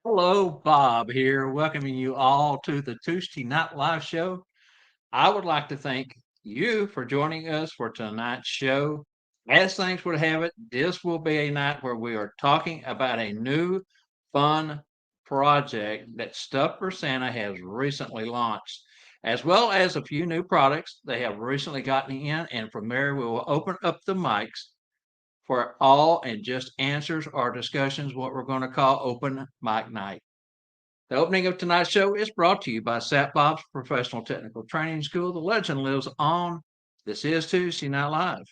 Hello, Bob here, welcoming you all to the Tuesday Night Live show. I would like to thank you for joining us for tonight's show. As things would have it, this will be a night where we are talking about a new fun project that Stuff for Santa has recently launched, as well as a few new products they have recently gotten in. And from there, we will open up the mics for all and just answers or discussions, what we're going to call open mic night. The opening of tonight's show is brought to you by Sat Bob's Professional Technical Training School. The legend lives on. This is Tuesday Night Live.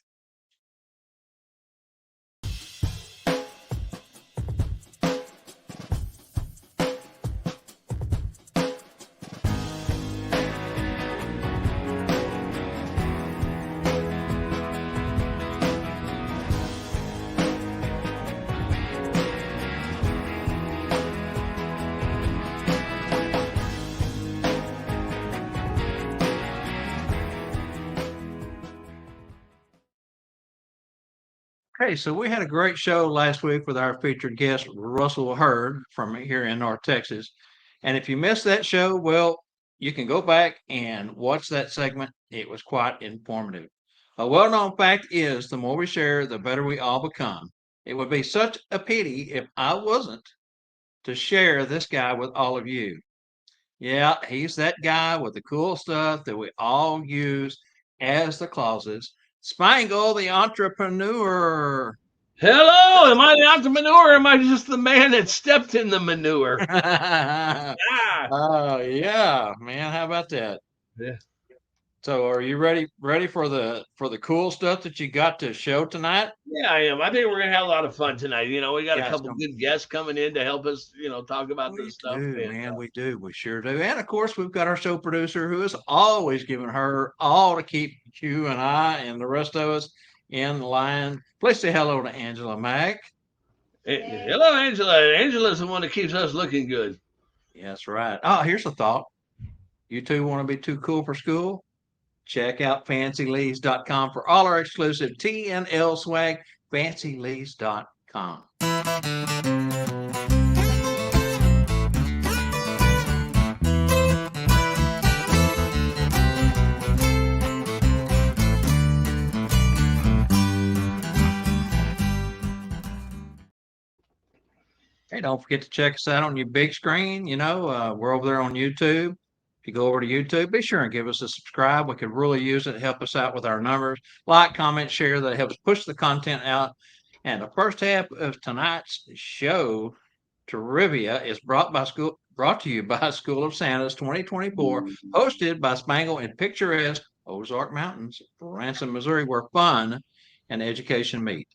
Okay, so we had a great show last week with our featured guest, Russell Hurd from here in North Texas. And if you missed that show, well, you can go back and watch that segment. It was quite informative. A well known fact is the more we share, the better we all become. It would be such a pity if I wasn't to share this guy with all of you. Yeah, he's that guy with the cool stuff that we all use as the clauses. Spangle, the entrepreneur. Hello, am I the entrepreneur or am I just the man that stepped in the manure? Ah, Oh yeah, man. How about that? yeah, So are you ready for the cool stuff that you got to show tonight? yeah, I am. I think we're gonna have a lot of fun tonight. We got a Yeah, it's couple gonna good guests coming in to help us, talk about we this stuff. do, And man. We do. We sure do. And of course, we've got our show producer who is always giving her all to keep you and I and the rest of us in line. Please say hello to Angela Mack. hello, Angela. Angela's the one that keeps us looking good. That's right. Oh, here's a thought. You two want to be too cool for school? Check out fancylees.com for all our exclusive TNL swag. Fancylees.com. Hey, don't forget to check us out on your big screen. We're over there on YouTube. If you go over to YouTube, be sure and give us a subscribe. We could really use it to help us out with our numbers. Like, comment, share. That helps push the content out. And the first half of tonight's show, Trivia, is brought to you by School of Santa's 2024, hosted by Spangle in picturesque Ozark Mountains, Branson, Missouri, where fun and education meet.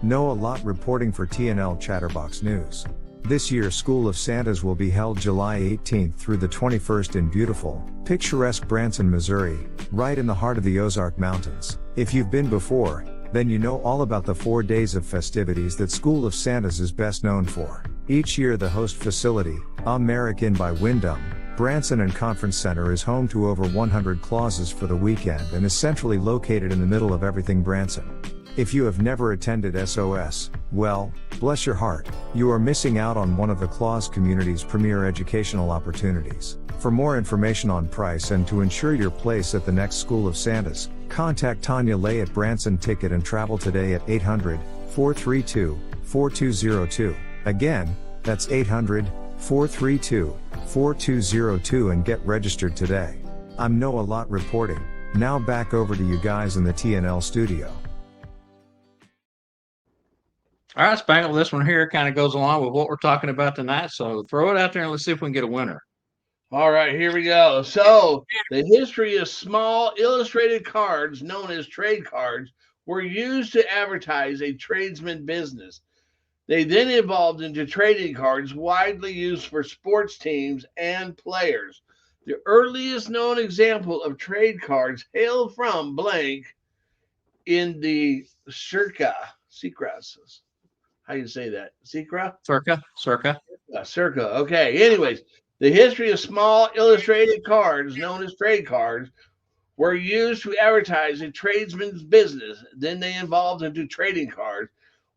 Noah Lott reporting for TNL Chatterbox News. This year's School of Santas will be held July 18th through the 21st in beautiful, picturesque Branson, Missouri, right in the heart of the Ozark Mountains. If you've been before, then you know all about the 4 days of festivities that School of Santas is best known for. Each year the host facility, American by Wyndham, Branson and Conference Center is home to over 100 clauses for the weekend and is centrally located in the middle of everything Branson. If you have never attended SOS, well, bless your heart, you are missing out on one of the Claus community's premier educational opportunities. For more information on price and to ensure your place at the next School of Santas, contact Tanya Lay at Branson Ticket and Travel today at 800-432-4202. Again, that's 800-432-4202 and get registered today. I'm Noah Lott reporting. Now back over to you guys in the TNL studio. All right, Spangle, this one here kind of goes along with what we're talking about tonight. So throw it out there and let's see if we can get a winner. All right, here we go. So, the history of small illustrated cards, known as trade cards, were used to advertise a tradesman business. They then evolved into trading cards widely used for sports teams and players. The earliest known example of trade cards hailed from blank in the circa. How you say that? Circa. Circa. Okay. Anyways, the history of small illustrated cards, known as trade cards, were used to advertise a tradesman's business. Then they evolved into trading cards,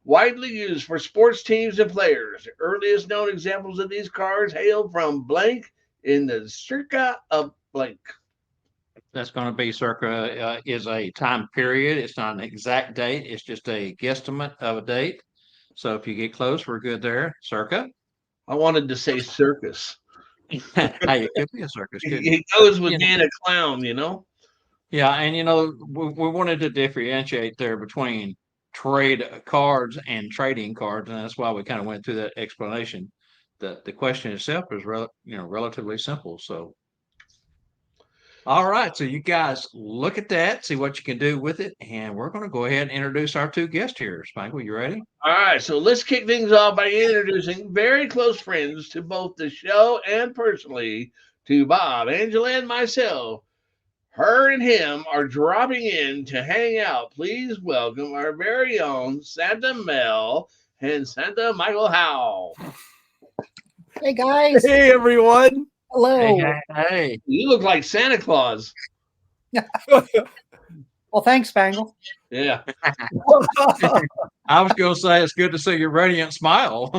widely used for sports teams and players. The earliest known examples of these cards hail from blank in the circa of blank. That's going to be circa is a time period. It's not an exact date. It's just a guesstimate of a date. So if you get close, we're good there. Circa. I wanted to say circus. Hey, it could be a circus. It goes with You know, being a clown, you know? yeah, and we wanted to differentiate there between trade cards and trading cards, and that's why we kind of went through that explanation. The question itself is relatively simple. So all right, so you guys look at that, see what you can do with it, and we're going to go ahead and introduce our two guests here. Spangle, you ready? All right, so let's kick things off by introducing very close friends to both the show and personally to Bob, Angela, and myself. Her and him are dropping in to hang out. Please welcome our very own Santa Mel and Santa Michael Howe. Hey guys. Hey everyone. Hello. Hey. You look like Santa Claus. Well, thanks, Spangle. Yeah. I was going to say it's good to see your radiant smile.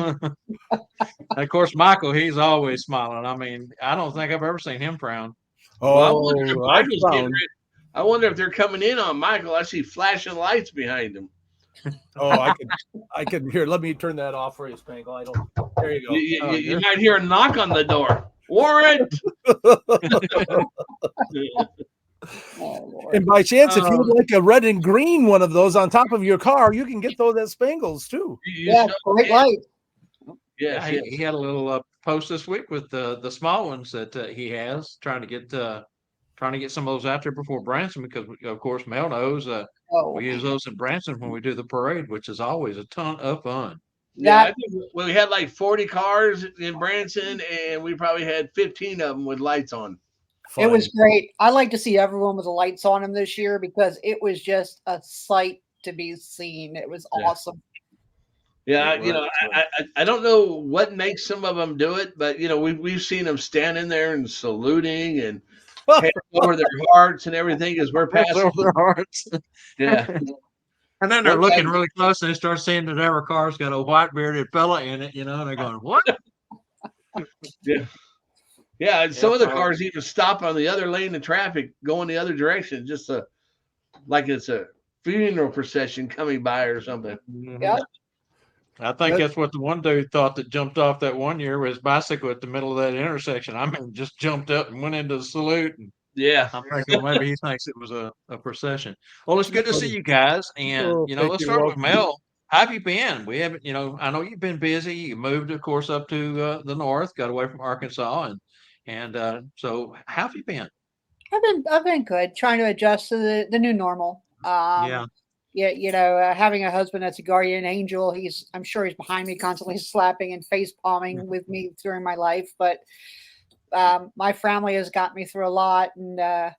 Of course, Michael, he's always smiling. I mean, I don't think I've ever seen him frown. Well, I wonder if Michael's getting ready. I wonder if they're coming in on Michael. I see flashing lights behind him. Oh, I can hear. Let me turn that off for you, Spangle. There you go. You might hear a knock on the door. Warrant. And by chance, if you would like a red and green one of those on top of your car, you can get those at Spangles too. Yeah, great light. Yes, Yeah, he had a little post this week with the small ones that he has, trying to get some of those out there before Branson, because of course Mel knows we use those in Branson when we do the parade, which is always a ton of fun. Yeah, I think we had like 40 cars in Branson, and we probably had 15 of them with lights on. It was great. I like to see everyone with the lights on them this year because it was just a sight to be seen. It was awesome. Yeah, I don't know what makes some of them do it, but we've seen them standing there and saluting and hands over their hearts and everything as we're passing over their hearts. Yeah. And then they're looking really close and they start seeing that every car's got a white bearded fella in it, and they're going, what? Yeah. Yeah, and some of the cars even stop on the other lane of traffic going the other direction, just like it's a funeral procession coming by or something. Yeah. I think that's what the one dude thought that jumped off that one year with his bicycle at the middle of that intersection. I mean, just jumped up and went into the salute. And yeah. I'm thinking maybe he thinks it was a procession. Well, it's good to see you guys. And, let's start with Mel. How have you been? We haven't, I know you've been busy. You moved, of course, up to the north, got away from Arkansas. And so how have you been? I've been good, trying to adjust to the new normal. Having a husband that's a guardian angel, I'm sure he's behind me constantly slapping and face palming with me during my life. But my family has got me through a lot, and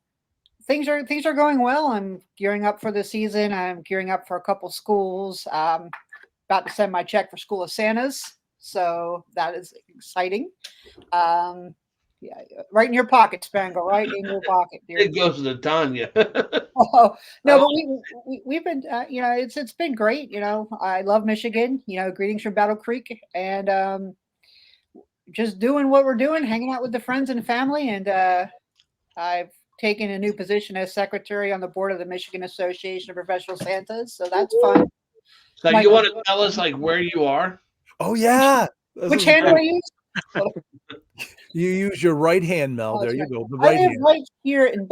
things are going well. I'm gearing up for the season. I'm gearing up for a couple schools. About to send my check for School of Santas, so that is exciting. Yeah, right in your pocket, Spangle. Right in your pocket. Dear. It goes to Tanya. Oh no, but we've been, it's been great. I love Michigan. Greetings from Battle Creek, and just doing what we're doing, hanging out with the friends and family. And I've taken a new position as secretary on the board of the Michigan Association of Professional Santas, so that's fun. So you want to tell us like where you are? Oh yeah. Which hand do I use? You use your right hand, Mel. There you go. The I right live hand. right here in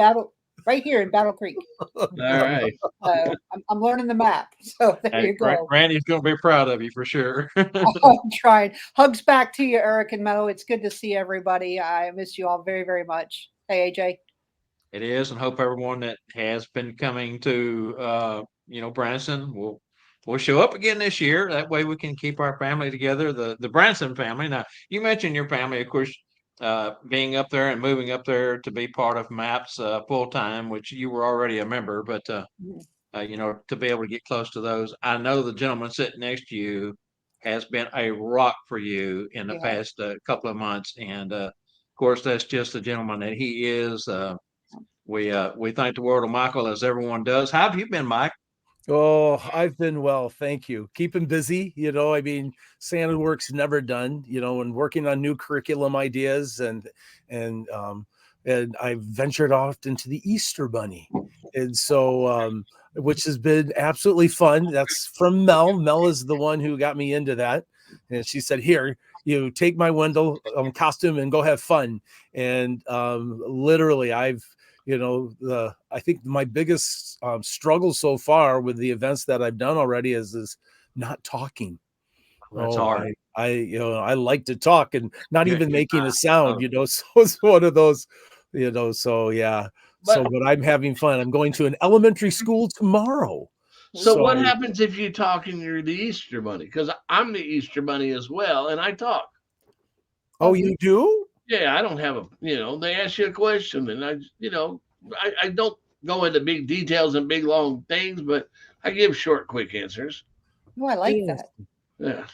Battle Creek. All right. I'm learning the map. So there you go. Randy's going to be proud of you for sure. I'm trying. Hugs back to you, Eric and Mo. It's good to see everybody. I miss you all very, very much. Hey, AJ. It is, and hope everyone that has been coming to Branson will show up again this year. That way we can keep our family together, the Branson family. Now, you mentioned your family, of course, being up there and moving up there to be part of MAPS full time, which you were already a member, but to be able to get close to those. I know the gentleman sitting next to you has been a rock for you in the past couple of months, and of course that's just the gentleman that he is. we thank the world of Michael as everyone does. How have you been, Mike? Oh, I've been well, thank you. Keeping busy, I mean, Santa work's never done, and working on new curriculum ideas and I ventured off into the Easter Bunny. And so which has been absolutely fun. That's from Mel. Mel is the one who got me into that. And she said, "Here, you take my Wendell costume and go have fun." And literally I think my biggest struggle so far with the events that I've done already is not talking. That's hard. I like to talk and not Yeah, even you're making fine. a sound, so it's one of those, so yeah. But But I'm having fun. I'm going to an elementary school tomorrow. so what happens if you talk and you're the Easter Bunny? Because I'm the Easter Bunny as well, and I talk. Oh, you do? Yeah, I don't have they ask you a question, and I don't go into big details and big long things, but I give short, quick answers. Oh, I like Yes. that. Yeah,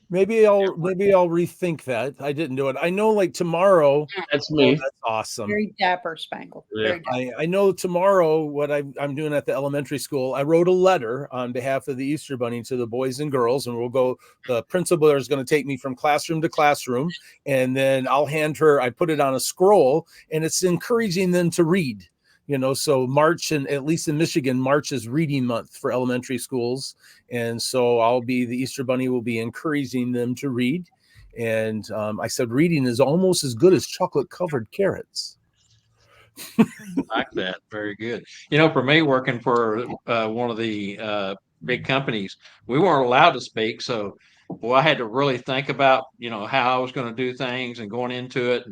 Maybe I'll rethink that. I didn't do it. I know, like tomorrow. that's Oh, me. that's awesome. Very dapper, Spangle. Yeah. Very dapper. I know tomorrow what I'm doing at the elementary school. I wrote a letter on behalf of the Easter Bunny to the boys and girls, and we'll go. The principal is going to take me from classroom to classroom, and then I'll hand her. I put it on a scroll, and it's encouraging them to read. So March, and at least in Michigan, March is reading month for elementary schools, and so the Easter Bunny will be encouraging them to read. And I said, reading is almost as good as chocolate covered carrots. Like that. Very good. For me, working for one of the big companies, we weren't allowed to speak. So, boy, I had to really think about, how I was going to do things and going into it.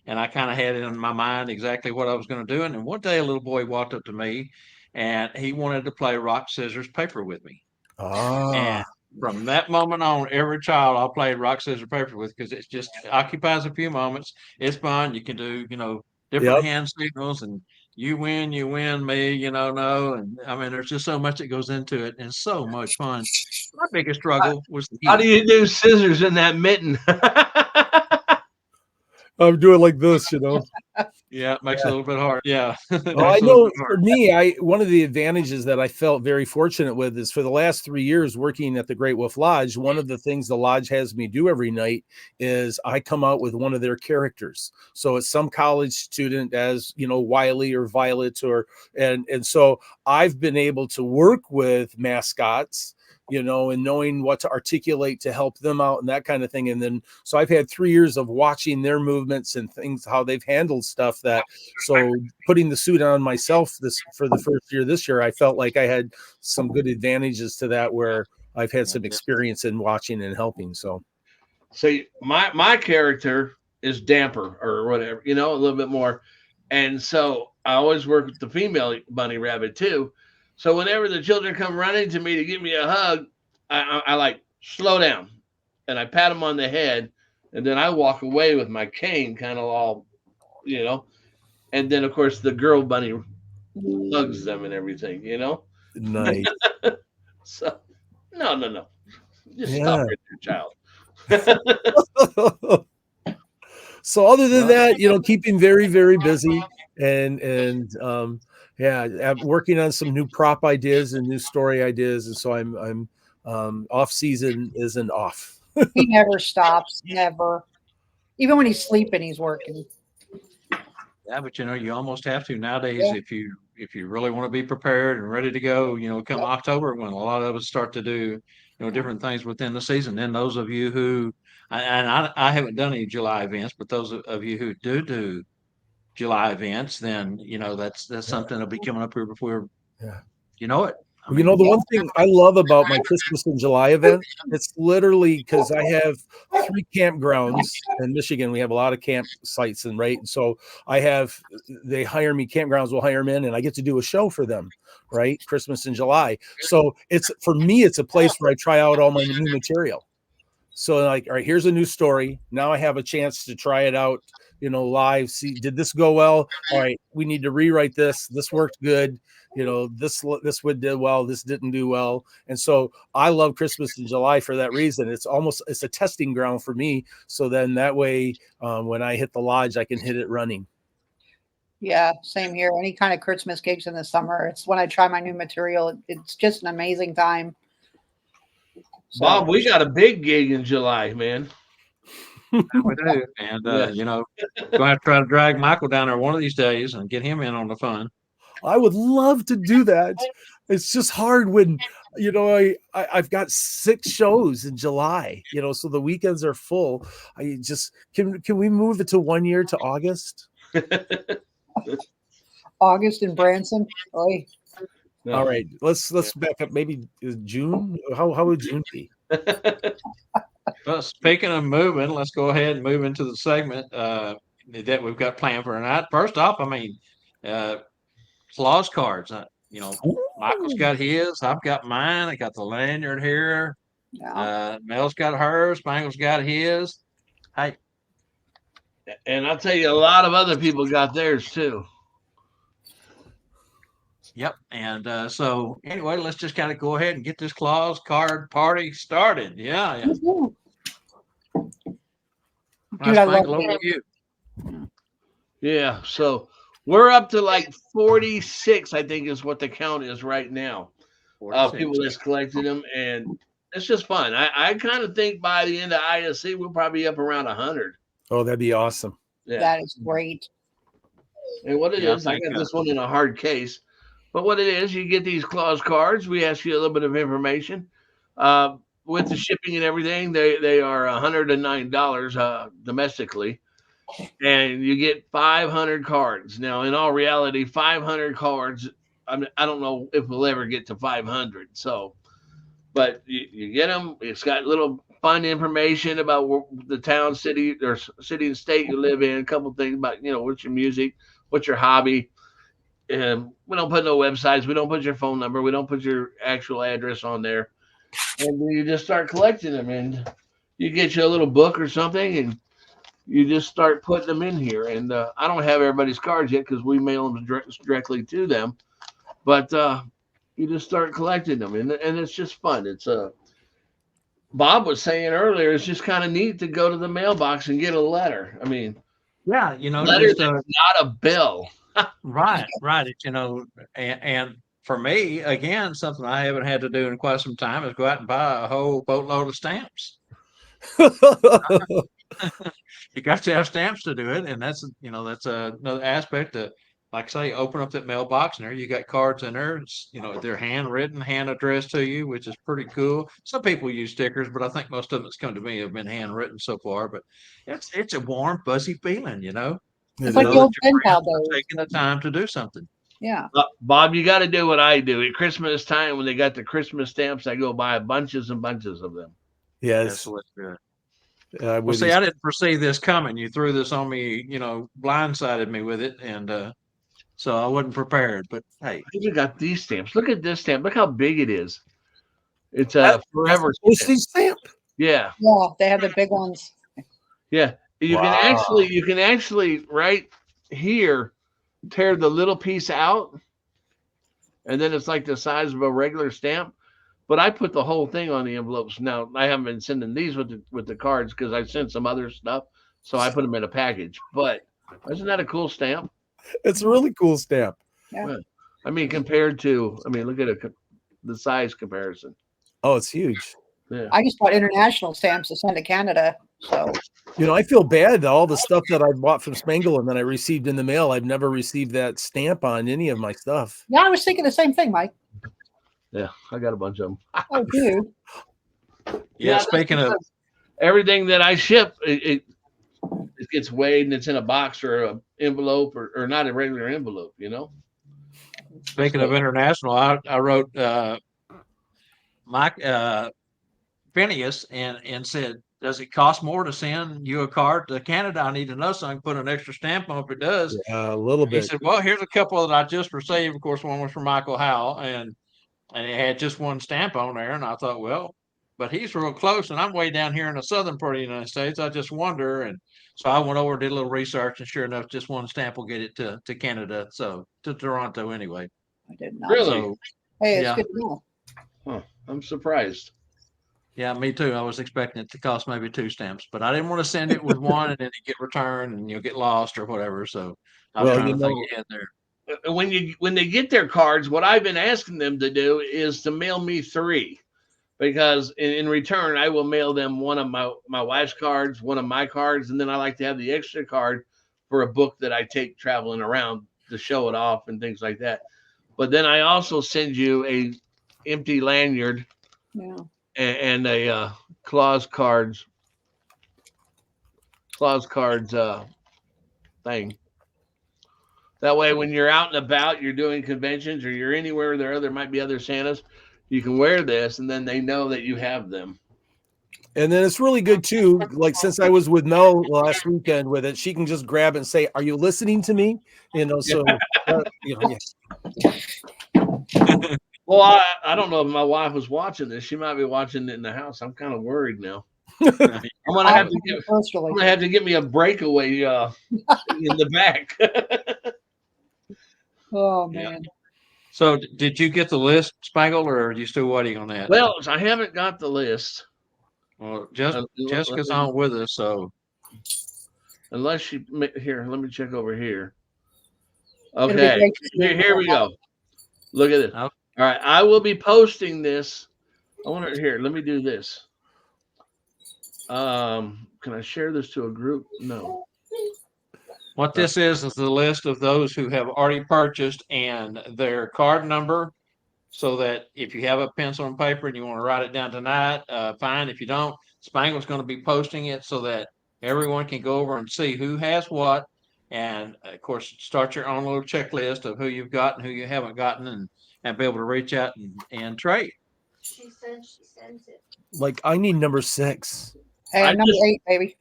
And I kind of had it in my mind exactly what I was going to do. And then one day a little boy walked up to me and he wanted to play rock, scissors, paper with me. And from that moment on, every child I played rock, scissors, paper with, because it just occupies a few moments. It's fun. You can do, different Yep. hand signals, and you win, me, no. And I mean, there's just so much that goes into it and so much fun. My biggest struggle was the How heat. do you do scissors in that mitten? I'm doing like this, Yeah, it makes it a little bit hard. Yeah. Well, I know for me, one of the advantages that I felt very fortunate with is for the last 3 years working at the Great Wolf Lodge, one of the things the lodge has me do every night is I come out with one of their characters. So it's some college student as, Wiley or Violet and so I've been able to work with mascots, and knowing what to articulate to help them out and that kind of thing. And then, so I've had 3 years of watching their movements and things, how they've handled stuff so putting the suit on myself for the first year this year, I felt like I had some good advantages to that where I've had some experience in watching and helping. So my character is damper or whatever, a little bit more. And so I always work with the female bunny rabbit too. So whenever the children come running to me to give me a hug, I like slow down and I pat them on the head, and then I walk away with my cane kind of all, and then of course the girl bunny hugs them and everything, nice. So no. Just stop it, child. So other than that, keeping very, very busy and working on some new prop ideas and new story ideas. And so I'm off season isn't off. He never stops, never. Even when he's sleeping, he's working. Yeah, but you almost have to nowadays if you really want to be prepared and ready to go, come October when a lot of us start to do, different things within the season. Then those of you who I haven't done any July events, but those of you who do July events, then that's something that'll be coming up here before you know it. The one thing I love about my Christmas in July event, it's literally because I have 3 campgrounds in Michigan. We have a lot of campsites and so they hire me, campgrounds will hire me in, and I get to do a show for them, right? Christmas in July. So for me, it's a place where I try out all my new material. So like, all right, here's a new story. Now I have a chance to try it out, live. See, did this go well? All right, we need to rewrite this. This worked good. This would did well. This didn't do well. And so I love Christmas in July for that reason. It's a testing ground for me. So then that way, when I hit the lodge, I can hit it running. Yeah, same here. Any kind of Christmas gigs in the summer. It's when I try my new material. It's just an amazing time. Bob, So we got a big gig in July, man. We do. And, Yeah. going to have to try to drag Michael down there one of these days and get him in on the fun. I would love to do that. It's just hard when, I've got 6 shows in July, so the weekends are full. I just, can we move it to 1 year to August? August in Branson. Oy. No. All right, let's back up. Maybe June. How would June be? Well, speaking of moving, let's go ahead and move into the segment that we've got planned for tonight. First off, clause cards. Michael's got his. I've got mine. I got the lanyard here. Yeah. Mel's got hers. Spangle's got his. Hey, And I'll tell you, a lot of other people got theirs too. yep. And so anyway, let's just kind of go ahead and get this clause card party started. Yeah. Woohoo. Now, Dude, I love Spangle, over it. to you. Yeah. So we're up to like 46, I think, is what the count is right now. 46. People that's collected them, and it's just fun. I kind of think by the end of ISC, we'll probably be up around 100. Oh, that'd be awesome. Yeah. That is great. And what it Yeah, is, I got this one in a hard case. But what it is, you get these clause cards. We ask you a little bit of information. With the shipping and everything, they are $109 domestically. And you get 500 cards. Now, in all reality, 500 cards, I don't know if we'll ever get to 500. So, but you get them. It's got little fun information about the town, city, or city and state you live in. A couple things about, what's your music, what's your hobby. And we don't put no websites. We don't put your phone number. We don't put your actual address on there. And then you just start collecting them. And you get you a little book or something, and you just start putting them in here. And I don't have everybody's cards yet because we mail them directly to them. But you just start collecting them, and it's just fun. It's Bob was saying earlier, it's just kind of neat to go to the mailbox and get a letter. I mean, Yeah, letter just that's not a bill. right. And for me, again, something I haven't had to do in quite some time is go out and buy a whole boatload of stamps. You got to have stamps to do it, and that's another aspect that, like I say, open up that mailbox, and there you got cards in there. They're handwritten, hand addressed to you, which is pretty cool. Some people use stickers, but I think most of them that's come to me have been handwritten so far. But it's a warm, fuzzy feeling, It's like the old pen pal days. taking the time to do something. Yeah. Bob, you got to do what I do at Christmas time when they got the Christmas stamps. I go buy bunches and bunches of them. Yes. That's what's good. Well, see, I didn't foresee this coming. You threw this on me, blindsided me with it, and so I wasn't prepared. But hey, You got these stamps. Look at this stamp. Look how big it is. It's a forever postage stamp. Yeah. Yeah, they have the big ones. Yeah. You can actually right here tear the little piece out, and then it's like the size of a regular stamp. But I put the whole thing on the envelopes. Now I haven't been sending these with the cards because I sent some other stuff, so I put them in a package. But isn't that a cool stamp? It's a really cool stamp. Yeah. I mean, compared to, look at the size comparison. Oh, it's huge. Yeah. I just bought international stamps to send to Canada. So I feel bad that all the stuff that I bought from Spangle and then I received in the mail, I've never received that stamp on any of my stuff. yeah, I was thinking the same thing, Mike. Yeah, I got a bunch of them. Oh, dude. yeah. Speaking of, everything that I ship, it gets weighed and it's in a box or an envelope or not a regular envelope, speaking of international, I wrote Mike Phineas and said, does it cost more to send you a card to Canada? I need to know so I can put an extra stamp on if it does. Yeah, a little bit. He said, well, here's a couple that I just received. Of course, one was from Michael Howell, and it had just one stamp on there. And I thought, well, but he's real close, and I'm way down here in the southern part of the United States. I just wonder. And so I went over and did a little research, and sure enough, just one stamp will get it to Canada. So to Toronto I did not. Really? So, Hey, it's yeah. good to know. Huh, I'm surprised. Yeah, me too. I was expecting it to cost maybe 2 stamps, but I didn't want to send it with one and then it get returned and you'll get lost or whatever. So I was Well, trying you to think know, ahead there. When they get their cards, what I've been asking them to do is to mail me 3, because in return I will mail them one of my wife's cards, one of my cards, and then I like to have the extra card for a book that I take traveling around to show it off and things like that. But then I also send you a empty lanyard Yeah. and a clause cards thing. That way, when you're out and about, you're doing conventions or you're anywhere there might be other Santas, you can wear this, and then they know that you have them. and then it's really good too. Like since I was with Mel last weekend with it, she can just grab it and say, "Are you listening to me?" You know, so you know, yeah. Well, I don't know if my wife was watching this. She might be watching it in the house. I'm kind of worried now. I'm gonna have to get. I'm gonna have to get me a breakaway in the back. Oh man. So did you get the list, Spangle, or are you still waiting on that? Well, I haven't got the list. Well, Let Jessica's me- on with us, so Unless she here, let me check over here. It'll be Okay, great to see you. here we go. Look at this. Okay. All right, I will be posting this. I wonder here. Let me do this. Can I share this to a group? No. what this is the list of those who have already purchased and their card number, so that if you have a pencil and paper and you want to write it down tonight, fine. If you don't, Spangle's going to be posting it so that everyone can go over and see who has what, and of course, start your own little checklist of who you've got and who you haven't gotten, and be able to reach out and trade. She said she sent it. Like I need number 6. Hey, I I'm number just- 8, baby.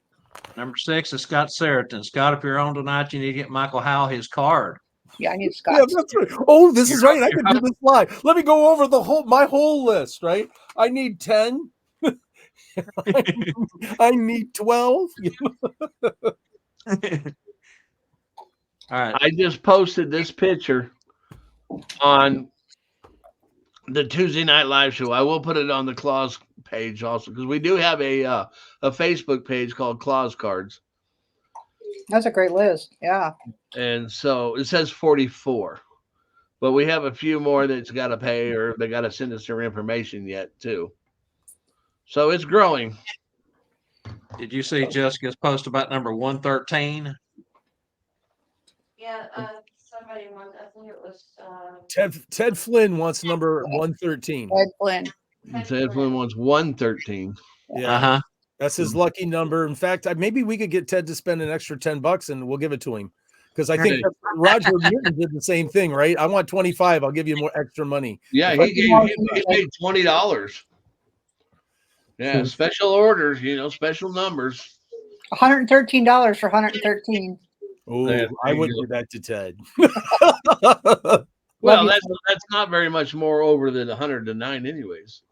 Number 6 is Scott Saraton. Scott, if you're on tonight, you need to get Michael Howell his card. Yeah, I need Yeah, Scott. that's right. Oh, this is right. I can do this live. Let me go over my whole list. Right. I need 10. I need 12. All right. I just posted this picture on the Tuesday Night Live show. I will put it on the Claus page also, because we do have a Facebook page called Claus Cards, That's a great list. Yeah. and so it says 44, but we have a few more that's got to pay or they got to send us their information yet too. So it's growing. Did you see Jessica's post about number 113? Yeah, somebody wanted, I think it was Ted Flynn wants number 113. Ed Flynn. Ted Flynn wants 113. Yeah. Uh-huh. That's his lucky number. In fact, maybe we could get Ted to spend an extra $10 and we'll give it to him. Because I think Hey. that Roger Newton did the same thing, right? I want 25. I'll give you more extra money. Yeah, he paid $20. Yeah, special orders, special numbers. $113 for 113. Oh, There I you wouldn't go. give that to Ted. Well, you, that's not very much more over than 109 anyways.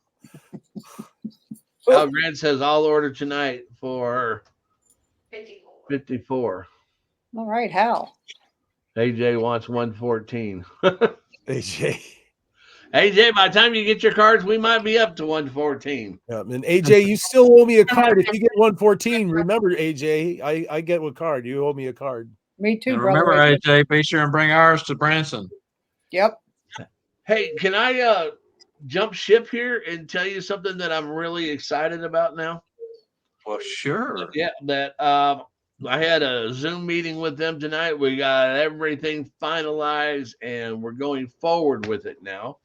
Al Grant says I'll order tonight for 54. 54. All right, Hal. AJ wants 114. AJ. AJ, by the time you get your cards, we might be up to 114. Yeah, and AJ, you still owe me a card. If you get 114, remember, AJ, I get a card. You owe me a card. Me too, And brother. remember, AJ, be sure and bring ours to Branson. Yep. Hey, can I jump ship here and tell you something that I'm really excited about now? Well, sure. Yeah, that I had a Zoom meeting with them tonight. We got everything finalized and we're going forward with it now.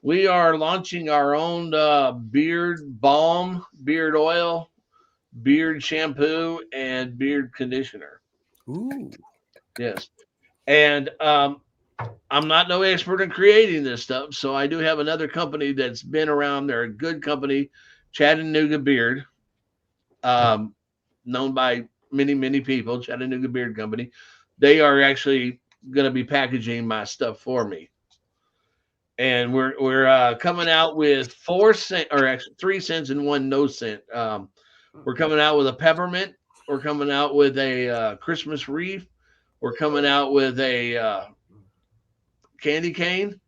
We are launching our own beard balm, beard oil, beard shampoo, and beard conditioner. Ooh. Yes. And I'm not no expert in creating this stuff, so I do have another company that's been around. They're a good company, Chattanooga Beard, known by many, many people, Chattanooga Beard Company. They are actually going to be packaging my stuff for me. And we're coming out with 4 cents, or actually 3 cents and 1 no cent. We're coming out with a peppermint. We're coming out with a Christmas wreath. We're coming out with a candy cane.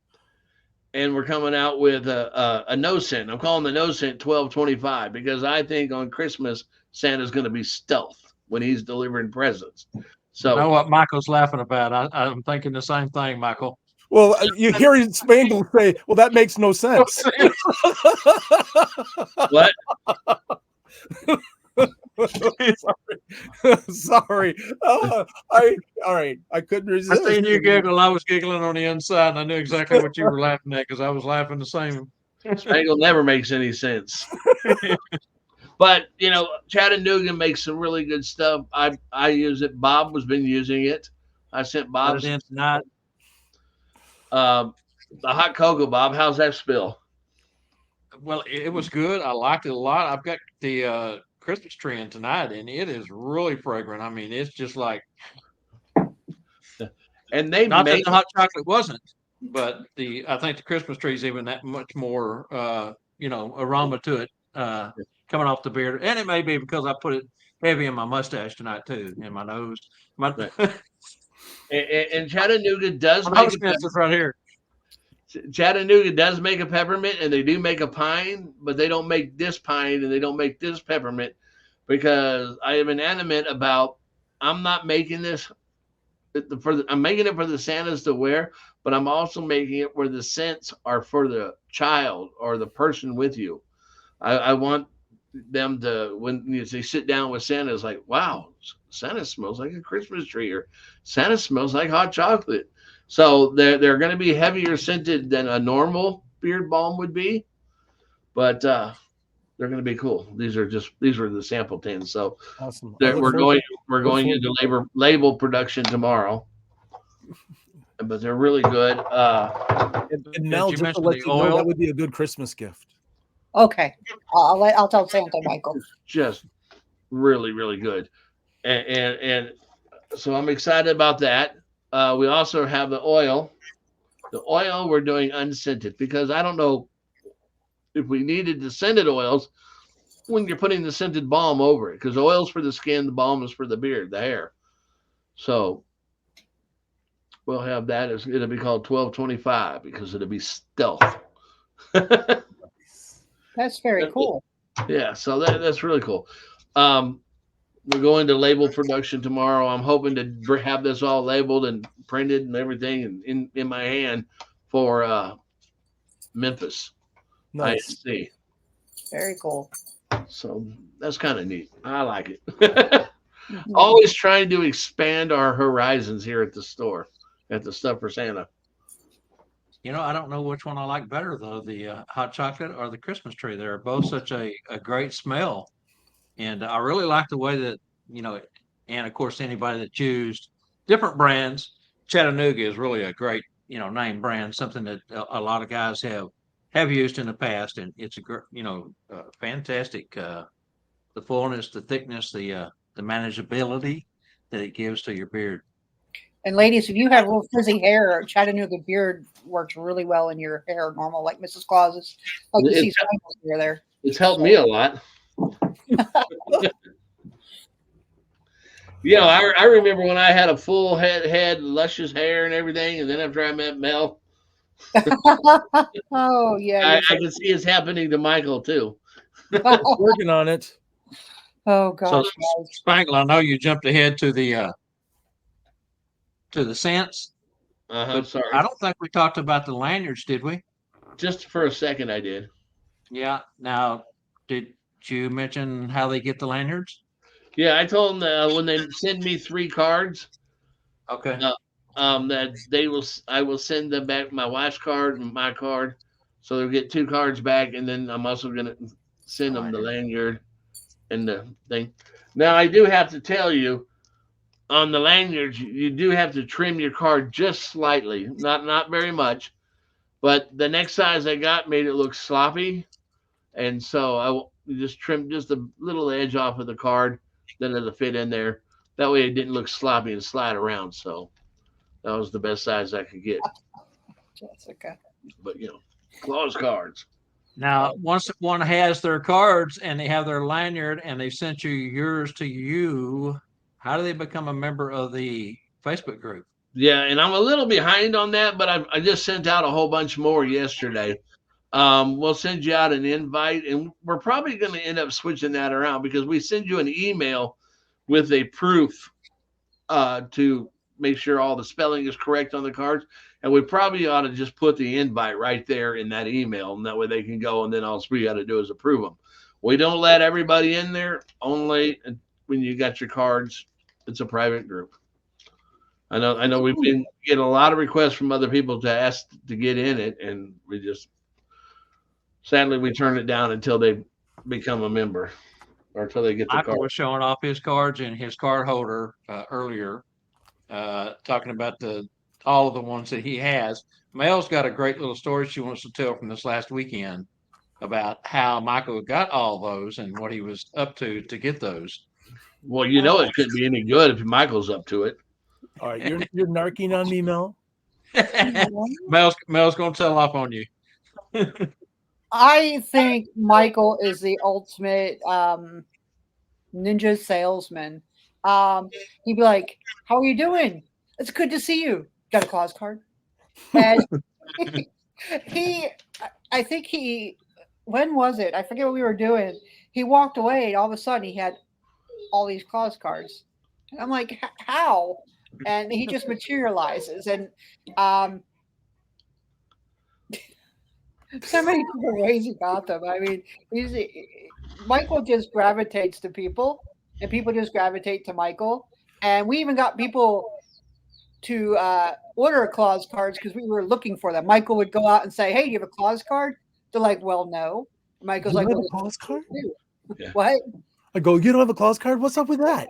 and we're coming out with a no scent. I'm calling the no scent 1225 because I think on Christmas Santa's going to be stealth when he's delivering presents. You know So what Michael's laughing about? I'm thinking the same thing, Michael. Well, you hear Spangle say, "Well, that makes no sense." what? Sorry. All right. I couldn't I resist. seen you giggle. I was giggling on the inside, and I knew exactly what you were laughing at because I was laughing the same. Spangle never makes any sense. But Chattanooga makes some really good stuff. I use it. Bob has been using it. I sent Bob Got it in tonight. the hot cocoa. Bob, how's that spill? Well, it was good. I liked it a lot. I've got the Christmas tree in tonight, and it is really fragrant. I mean, it's just like And they not that make the hot chocolate wasn't, but I think the Christmas tree is even that much more aroma to it coming off the beard. And it may be because I put it heavy in my mustache tonight too, in my nose. My and Chattanooga does my make nose is right here. Chattanooga does make a peppermint, and they do make a pine, but they don't make this pine and they don't make this peppermint because I am adamant about I'm not making this I'm making it for the Santas to wear, but I'm also making it where the scents are for the child or the person with you. I want them to when they sit down with Santa, it's like, wow, Santa smells like a Christmas tree, or Santa smells like hot chocolate. So they're going to be heavier scented than a normal beard balm would be, but they're going to be cool. These were the sample tins. So Awesome. we're going into label production tomorrow, but they're really good. And Mel, you just to mention let the you know, oil? that would be a good Christmas gift. Okay, I'll tell Santa Michael. Just really, really good, and so I'm excited about that. We also have the oil. The oil we're doing unscented because I don't know if we needed the scented oils when you're putting the scented balm over it, because oil's for the skin, the balm is for the beard, the hair. So we'll have that. It'll be called 1225 because it'll be stealth. That's very cool. Yeah, so that's really cool. We're going to label production tomorrow. I'm hoping to have this all labeled and printed and everything in my hand for Memphis. Nice. ISC. Very cool. So that's kind of neat. I like it. Mhm. Always trying to expand our horizons here at the store, at the Stuff for Santa. I don't know which one I like better though, the hot chocolate or the Christmas tree. They're both such a great smell. And I really like the way that, and of course, anybody that used different brands, Chattanooga is really a great, name brand, something that a lot of guys have used in the past. And it's fantastic. The fullness, the thickness, the manageability that it gives to your beard. And ladies, if you have real frizzy hair, Chattanooga beard works really well in your hair, normal like Mrs. Claus's. Like you see Spangle's hair there. It's helped me a lot. I remember when I had a full head, luscious hair and everything, and then after I met Mel, Oh yeah. I can see it's happening to Michael too. Working on it. Oh So, gosh. guys. Spangle, I know you jumped ahead to the scents, I'm but sorry. I don't think we talked about the lanyards, did we? Just for a second, I did. Yeah. Now, did you mention how they get the lanyards? Yeah, I told them when they send me 3 cards, Okay. that I will send them back my wife's card and my card, so they'll get 2 cards back, and then I'm also gonna send them the lanyard and the thing. Now I do have to tell you, on the lanyards, you do have to trim your card just slightly, not very much, but the next size I got made it look sloppy, and so I will just trim just a little edge off of the card, then it'll fit in there. That way it didn't look sloppy and slide around. So that was the best size I could get. Jessica. But Claus cards. Now, once one has their cards and they have their lanyard and they've sent yours to you, how do they become a member of the Facebook group? Yeah, and I'm a little behind on that, but I just sent out a whole bunch more yesterday. We'll send you out an invite, and we're probably going to end up switching that around because we send you an email with a proof to make sure all the spelling is correct on the cards. And we probably ought to just put the invite right there in that email, and that way they can go, and then all we got to do is approve them. We don't let everybody in there, only when you got your cards. It's a private group. I know we've been getting a lot of requests from other people to ask to get in it, and we just sadly we turn it down until they become a member or until they get the Michael card. was showing off his cards and his card holder earlier, talking about all of the ones that he has. Mel's got a great little story she wants to tell from this last weekend about how Michael got all those and what he was up to get those. Well, you know it couldn't be any good if Michael's up to it. All right, you're narking on me, Mel. Mel's going to tell off on you. I think Michael is the ultimate ninja salesman. He'd be like, "How are you doing? It's good to see you. Got a clause card?" And I think when was it? I forget what we were doing. He walked away, and all of a sudden he had all these clause cards. And I'm like, how? And he just materializes, and so many different ways he got them. I mean, Michael just gravitates to people, and people just gravitate to Michael. And we even got people to order clause cards because we were looking for them. Michael would go out and say, "Hey, do you have a clause card?" They're like, "Well, no." Michael's You like, don't have "Well, a clause card? Yeah. what?" I go, you don't have a clause card? What's up with that?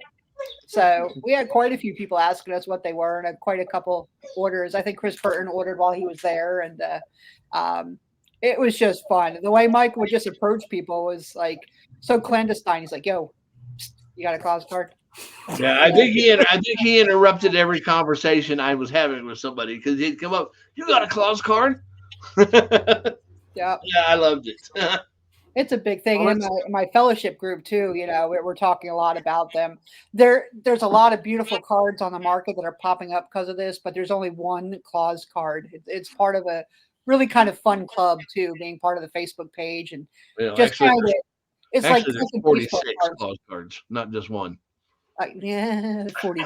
So we had quite a few people asking us what they were, and quite a couple orders. I think Chris Burton ordered while he was there, and it was just fun. The way Michael would just approach people was like so clandestine. He's like, "Yo, you got a clause card?" Yeah, I think he interrupted every conversation I was having with somebody because he'd come up. You got a clause card? Yeah, Yeah, I loved it. it's a big thing. Well, And in my fellowship group too, we're talking a lot about them. There's a lot of beautiful cards on the market that are popping up because of this, but there's only one clause card. It's part of a really kind of fun club too, being part of the Facebook page and just Actually, kind of. It's like there's clicking 46 baseball cards. clause cards, not just one. Yeah, 40.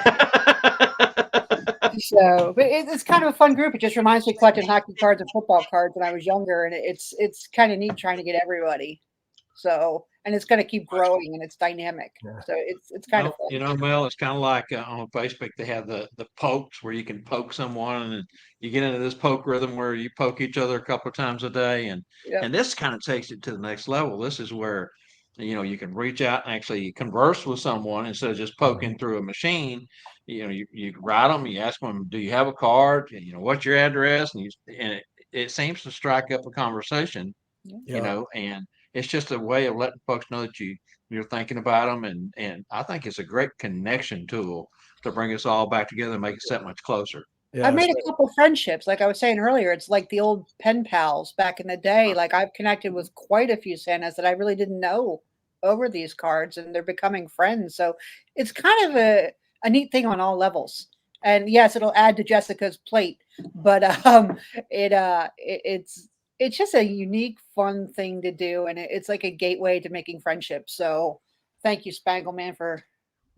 So, but it's kind of a fun group. It just reminds me of collecting hockey cards and football cards when I was younger, and it's kind of neat trying to get everybody. So, and it's going to keep growing, and it's dynamic. Yeah. So it's kind of fun. Mel, it's kind of like on Facebook they have the pokes where you can poke someone, and you get into this poke rhythm where you poke each other a couple of times a day, and Yep. this kind of takes it to the next level. This is where you can reach out and actually converse with someone instead of just poking through a machine. You write them, you ask them, do you have a card? What's your address? And it seems to strike up a conversation. Yeah. And it's just a way of letting folks know that you're thinking about them, and I think it's a great connection tool to bring us all back together and make us that much closer. Yeah, I've made a couple friendships. Like I was saying earlier, it's like the old pen pals back in the day. Like I've connected with quite a few Santas that I really didn't know over these cards, and they're becoming friends. So it's kind of a neat thing on all levels. And yes, it'll add to Jessica's plate, but it's just a unique, fun thing to do, and it's like a gateway to making friendships. So thank you, Spangle Man, for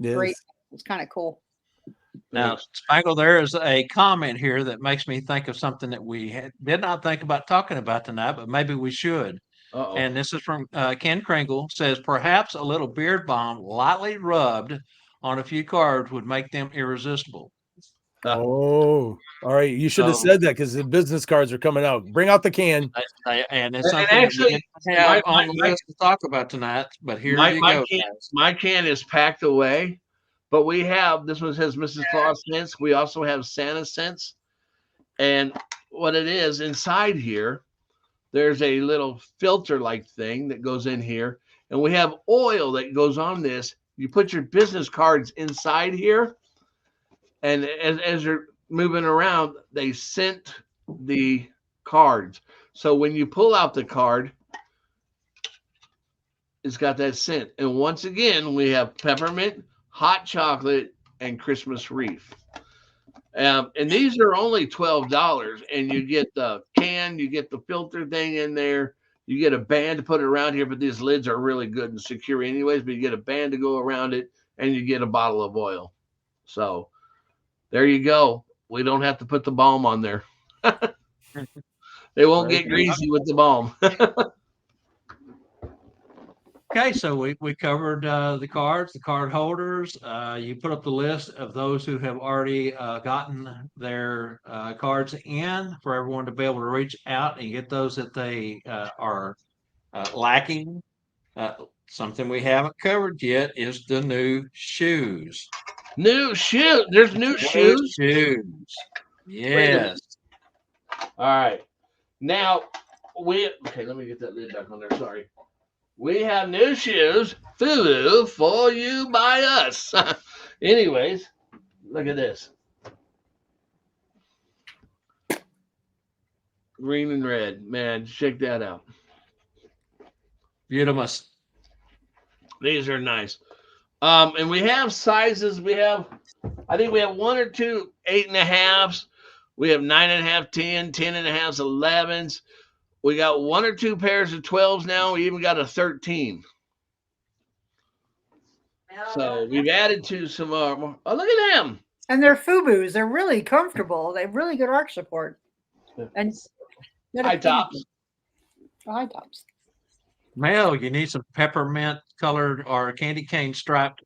great. It's kind of cool. Now, Spangle, there is a comment here that makes me think of something that we did not think about talking about tonight, but maybe we should. Uh-oh. And this is from Ken Kringle, says, perhaps a little beard balm lightly rubbed on a few cards would make them irresistible. Oh, all right. You should have So- said that because the business cards are coming out. Bring out the can. And it's And something actually, that we didn't have my- on the list to talk about tonight, but here my, you my go, can, guys. my can is packed away, but we have this one says Mrs. Claus scents. We also have Santa scents, and what it is inside here, there's a little filter like thing that goes in here, and we have oil that goes on this. You put your business cards inside here, and as you're moving around, they scent the cards. So when you pull out the card, it's got that scent. And once again, we have peppermint, hot chocolate, and Christmas wreath. And these are only $12, and you get the can, you get the filter thing in there, you get a band to put it around here. But these lids are really good and secure, anyways. But you get a band to go around it, and you get a bottle of oil. So there you go. We don't have to put the balm on there. They won't Very get good. greasy with the balm. Okay, so we covered the cards, the card holders. You put up the list of those who have already gotten their cards in for everyone to be able to reach out and get those that they are lacking. Something we haven't covered yet is the new shoes. New shoe. There's new New shoes. shoes. Yes. All right. Now okay. Let me get that lid back on there. Sorry. We have new shoes, Fulu, for you by us. Anyways, look at this. Green and red. Man, check that out. Beautiful. These are nice. And we have sizes. I think we have 1 or 2 8.5s. We have 9.5, 10, 10.5s, 11s. We got 1 or 2 pairs of 12s now. We even got a 13. So we've added to some more. Oh, look at them. And they're FUBUs. They're really comfortable. They have really good arch support. And High tops. High tops. Mel, you need some peppermint colored or candy cane striped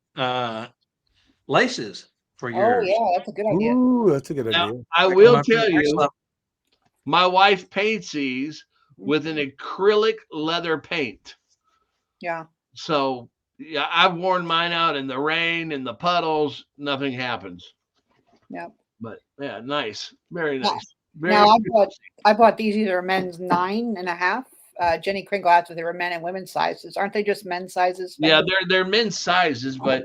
laces for Oh yours. yeah, that's a good idea. Ooh, that's a good Now, idea. I will tell you, my wife paints these with an acrylic leather paint. Yeah. So yeah, I've worn mine out in the rain and the puddles. Nothing happens. Yep. But yeah, nice. Very nice. Very Now I bought these. These are men's 9.5. Jenny Kringle asked if they were men and women's sizes. Aren't they just men's sizes? Yeah, they're men's sizes, but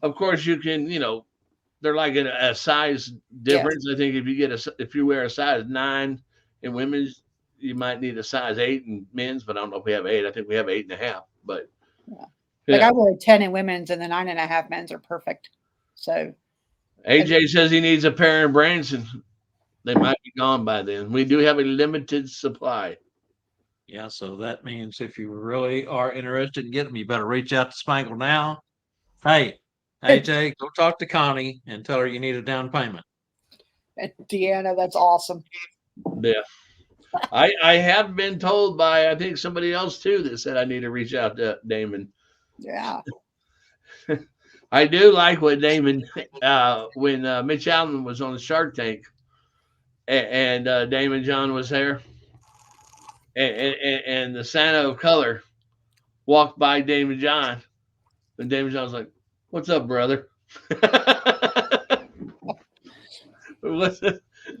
of course you can, they're like a size difference. I think if you wear a size 9 in women's, you might need a size 8 in men's, but I don't know if we have 8. I think we have 8.5. But like I wear a 10 in women's, and the 9.5 men's are perfect. So AJ says he needs a pair in Branson. They might be gone by then. We do have a limited supply. Yeah, so that means if you really are interested in getting them, you better reach out to Spangle now. Hey, AJ, go talk to Connie and tell her you need a down payment. and Deanna, that's awesome. Yeah. I have been told by, I think, somebody else too that said I need to reach out to Damon. Yeah. I do like what Damon, when Mitch Allen was on the Shark Tank and Damon John was there and the Santa of Color walked by Damon John and Damon John was like, "What's up, brother?"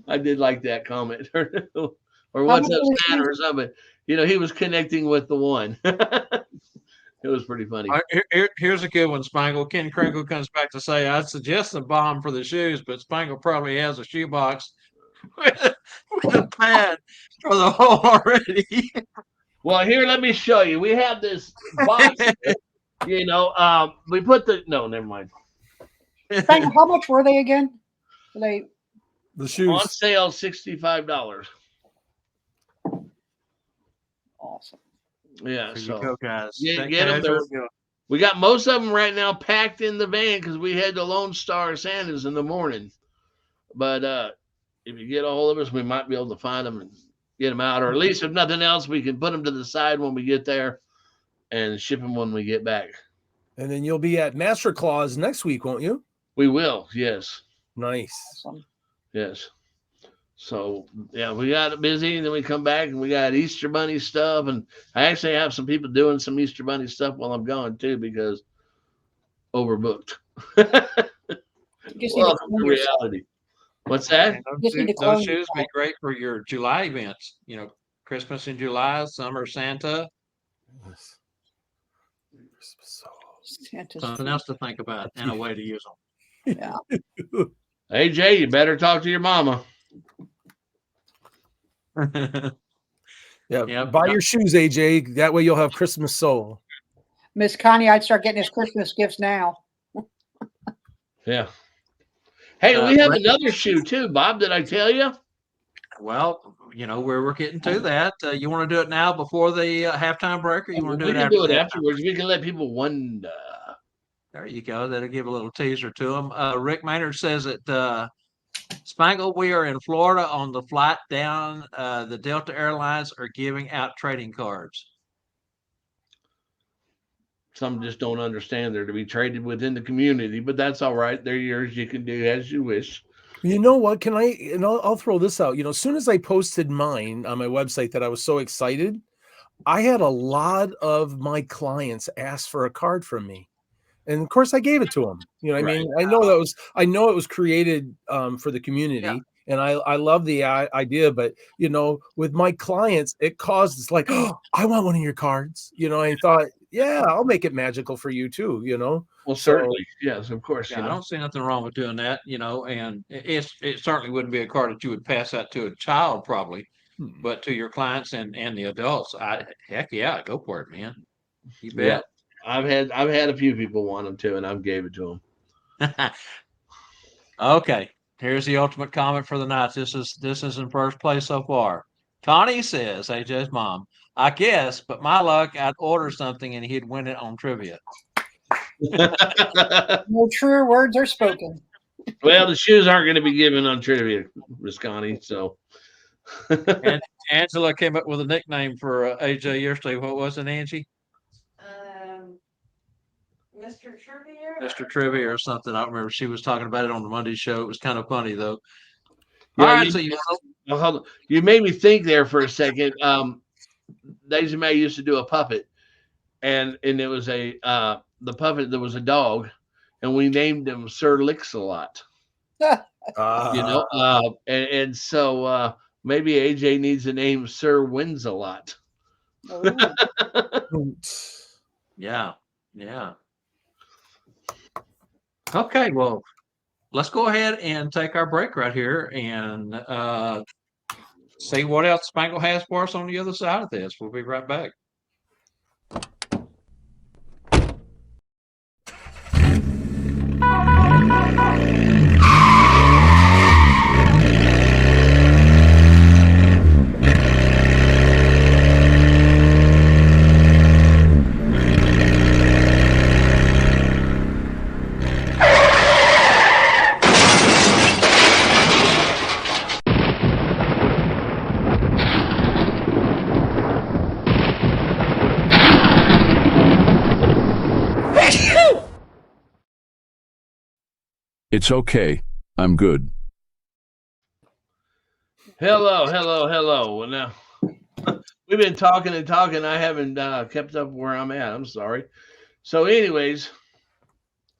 I did like that comment. Or what's up, Santa or something. He was connecting with the one. It was pretty funny. Here's a good one, Spangle. Ken Kringle comes back to say, I'd suggest a bomb for the shoes, but Spangle probably has a shoebox with a pad for the hole already. Well, here, let me show you. We have this box. We put no, never mind. Frank, how much were they again? The shoes On sale, $65. Awesome. Yeah, There so you go, guys. get them. We got most of them right now packed in the van because we had the Lone Star Santas in the morning. But if you get a hold of us, we might be able to find them and get them out, or at least if nothing else, we can put them to the side when we get there and ship them when we get back. And then you'll be at Master Claus next week, won't you? We will, yes. Nice. Awesome. Yes. So, yeah, we got busy, and then we come back, and we got Easter Bunny stuff, and I actually have some people doing some Easter Bunny stuff while I'm gone, too, because overbooked. Well, reality. What's that? Those shoes be great for your July events. Christmas in July, summer Santa. Something else to think about and a way to use them. Yeah. AJ, you better talk to your mama. Yeah. Buy your shoes, AJ. That way you'll have Christmas soul. Miss Connie, I'd start getting his Christmas gifts now. Yeah. Hey, we have Rick- another shoe too, Bob. Did I tell you? well, we're getting to that. You want to do it now before the halftime break, or you want to do We it can after do it that? afterwards. We can let people wonder. There you go. That'll give a little teaser to them. Rick Maynard says that Spangle, we are in Florida on the flight down. The Delta Airlines are giving out trading cards. Some just don't understand they're to be traded within the community, but that's all right. They're yours. You can do as you wish. You know what? Can I? And I'll throw this out. As soon as I posted mine on my website that I was so excited, I had a lot of my clients ask for a card from me. And of course I gave it to them. I Right. mean, I know it was created for the community, and I love the idea, but with my clients, it caused it's like, oh, I want one of your cards. I thought, yeah, I'll make it magical for you too. Well, So- certainly. Yes, of course. Yeah, I don't see nothing wrong with doing that, and it certainly wouldn't be a card that you would pass out to a child probably, but to your clients and the adults, heck yeah, go for it, man. You Yeah. bet. I've had a few people want them to, and I've gave it to them. Okay, here's the ultimate comment for the night. This is in first place so far. Connie says, AJ's mom, I guess, but my luck, I'd order something and he'd win it on trivia. No truer words are spoken. Well, the shoes aren't going to be given on trivia, Miss Connie. So, And Angela came up with a nickname for AJ yesterday. What was it, Angie? Mr. Trivia. Mr. Trivia or something. I don't remember. She was talking about it on the Monday show. It was kind of funny though. yeah, All right, so you well, hold on. You made me think there for a second. Daisy May used to do a puppet, and it was the puppet that was a dog, and we named him Sir Licks-a-Lot. And so maybe AJ needs the name Sir Wins-a-Lot. yeah. Okay, well, let's go ahead and take our break right here and see what else Spangle has for us on the other side of this. We'll be right back. It's okay. I'm good. Hello. Well, now we've been talking and talking. I haven't kept up where I'm at. I'm sorry. So, anyways,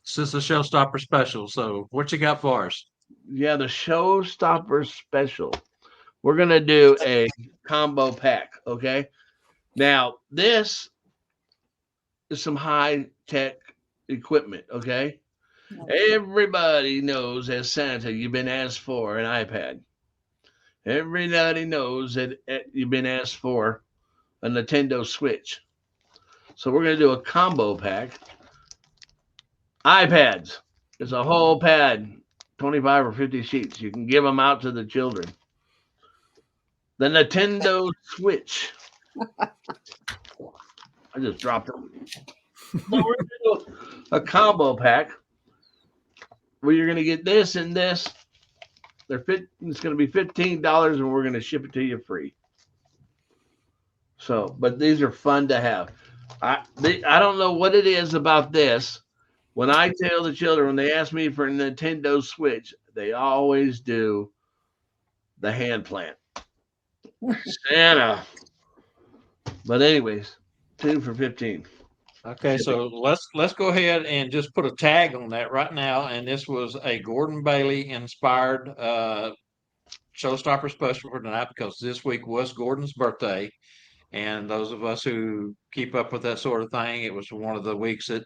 This is a showstopper special. So, what you got for us? yeah, the Showstopper special. We're gonna do a combo pack. Okay. Now, this is some high tech equipment. Okay. Everybody knows as Santa, you've been asked for an iPad. Everybody knows that you've been asked for a Nintendo Switch. So we're going to do a combo pack. iPads. It's a whole pad, 25 or 50 sheets. You can give them out to the children. The Nintendo Switch. I just dropped them. So we're going to do a combo pack where you're going to get this and this. It's going to be $15, and we're going to ship it to you free. So, but these are fun to have. I don't know what it is about this. When I tell the children, when they ask me for a Nintendo Switch, they always do the hand plant. Santa. But anyways, 2 for 15. Okay, so let's go ahead and just put a tag on that right now. And this was a Gordon Bailey inspired showstopper special for tonight because this week was Gordon's birthday. And those of us who keep up with that sort of thing, it was one of the weeks that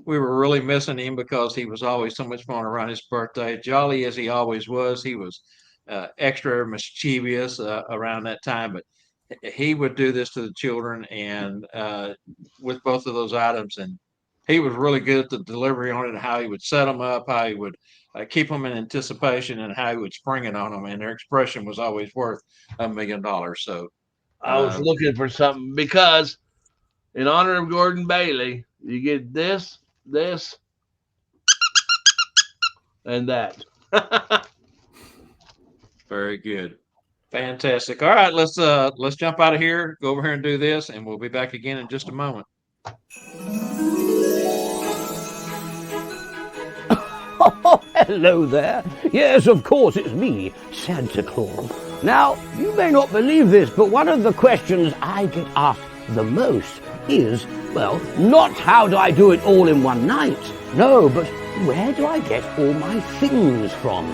we were really missing him because he was always so much fun around his birthday. Jolly as he always was, he was extra mischievous around that time. But he would do this to the children and with both of those items and he was really good at the delivery on it, and how he would set them up, how he would keep them in anticipation, and how he would spring it on them. And their expression was always worth $1 million. So, I was looking for something because, in honor of Gordon Bailey, you get this, and that. very good. Fantastic. All right, let's jump out of here, go over here and do this, and we'll be back again in just a moment. Oh, hello there. Yes, of course, it's me, Santa Claus. Now, you may not believe this, but one of the questions I get asked the most is, well, not how do I do it all in one night? No, but where do I get all my things from?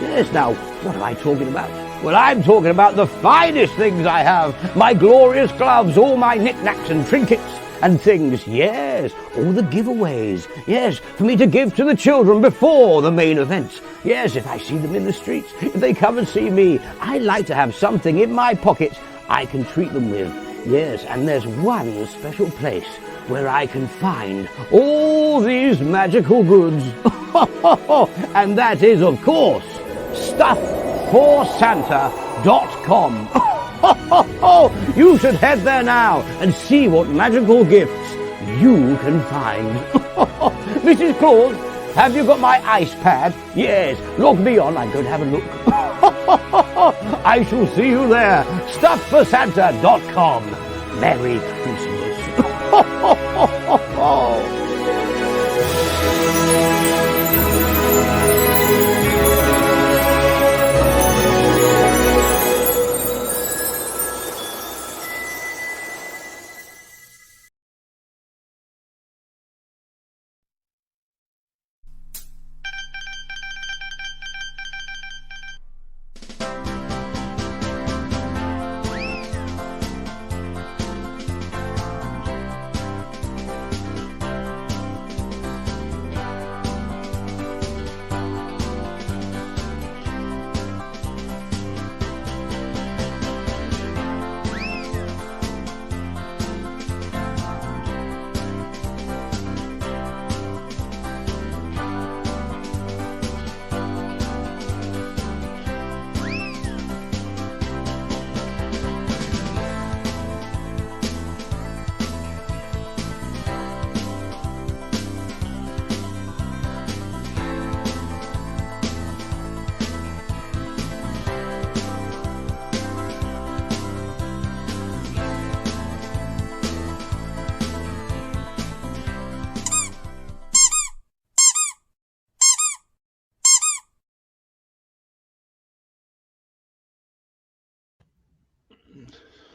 Yes, now, what am I talking about? Well, I'm talking about the finest things I have. My glorious gloves, all my knickknacks and trinkets and things. Yes, all the giveaways. Yes, for me to give to the children before the main event. Yes, if I see them in the streets, if they come and see me, I like to have something in my pocket I can treat them with. Yes, and there's one special place where I can find all these magical goods. And that is, of course, stuffforsanta.com. You should head there now and see what magical gifts you can find. Mrs. Claus, have you got my ice pad? Yes, log me on, I'm going to have a look. I shall see you there. Stuffforsanta.com. Merry Christmas.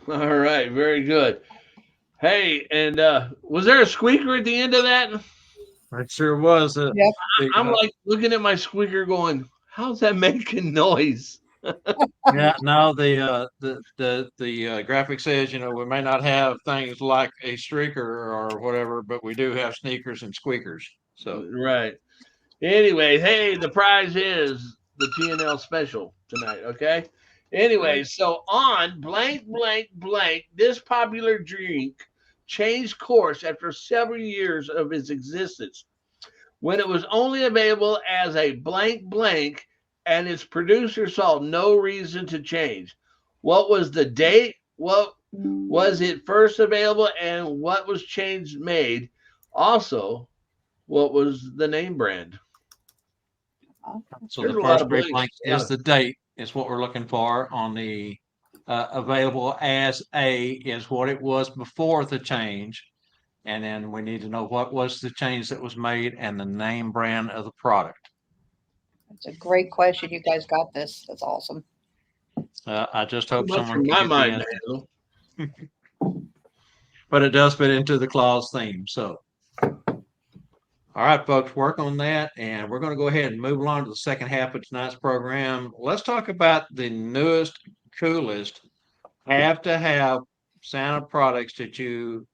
All right, very good. Hey, and was there a squeaker at the end of that? It sure was. Yep. I'm like looking at my squeaker going, how's that making noise? Yeah, no, the graphic says, we may not have things like a streaker or whatever, but we do have sneakers and squeakers. So Right. Anyway, hey, the prize is the TNL special tonight, okay? Anyway, so on blank, blank, blank, this popular drink changed course after several years of its existence when it was only available as a blank, blank, and its producer saw no reason to change. What was the date? What was it first available? And what was changed made? Also, what was the name brand? So There's the a lot first of gray blanks. blank is the date, is what we're looking for on the available as a is what it was before the change. And then we need to know what was the change that was made and the name brand of the product. That's a great question. You guys got this. That's awesome. I just Too hope much someone for can my get the mind answer. to handle. But it does fit into the clause theme. So, all right, folks, work on that. And we're going to go ahead and move along to the second half of tonight's program. Let's talk about the newest, coolest, have to have Santa products that you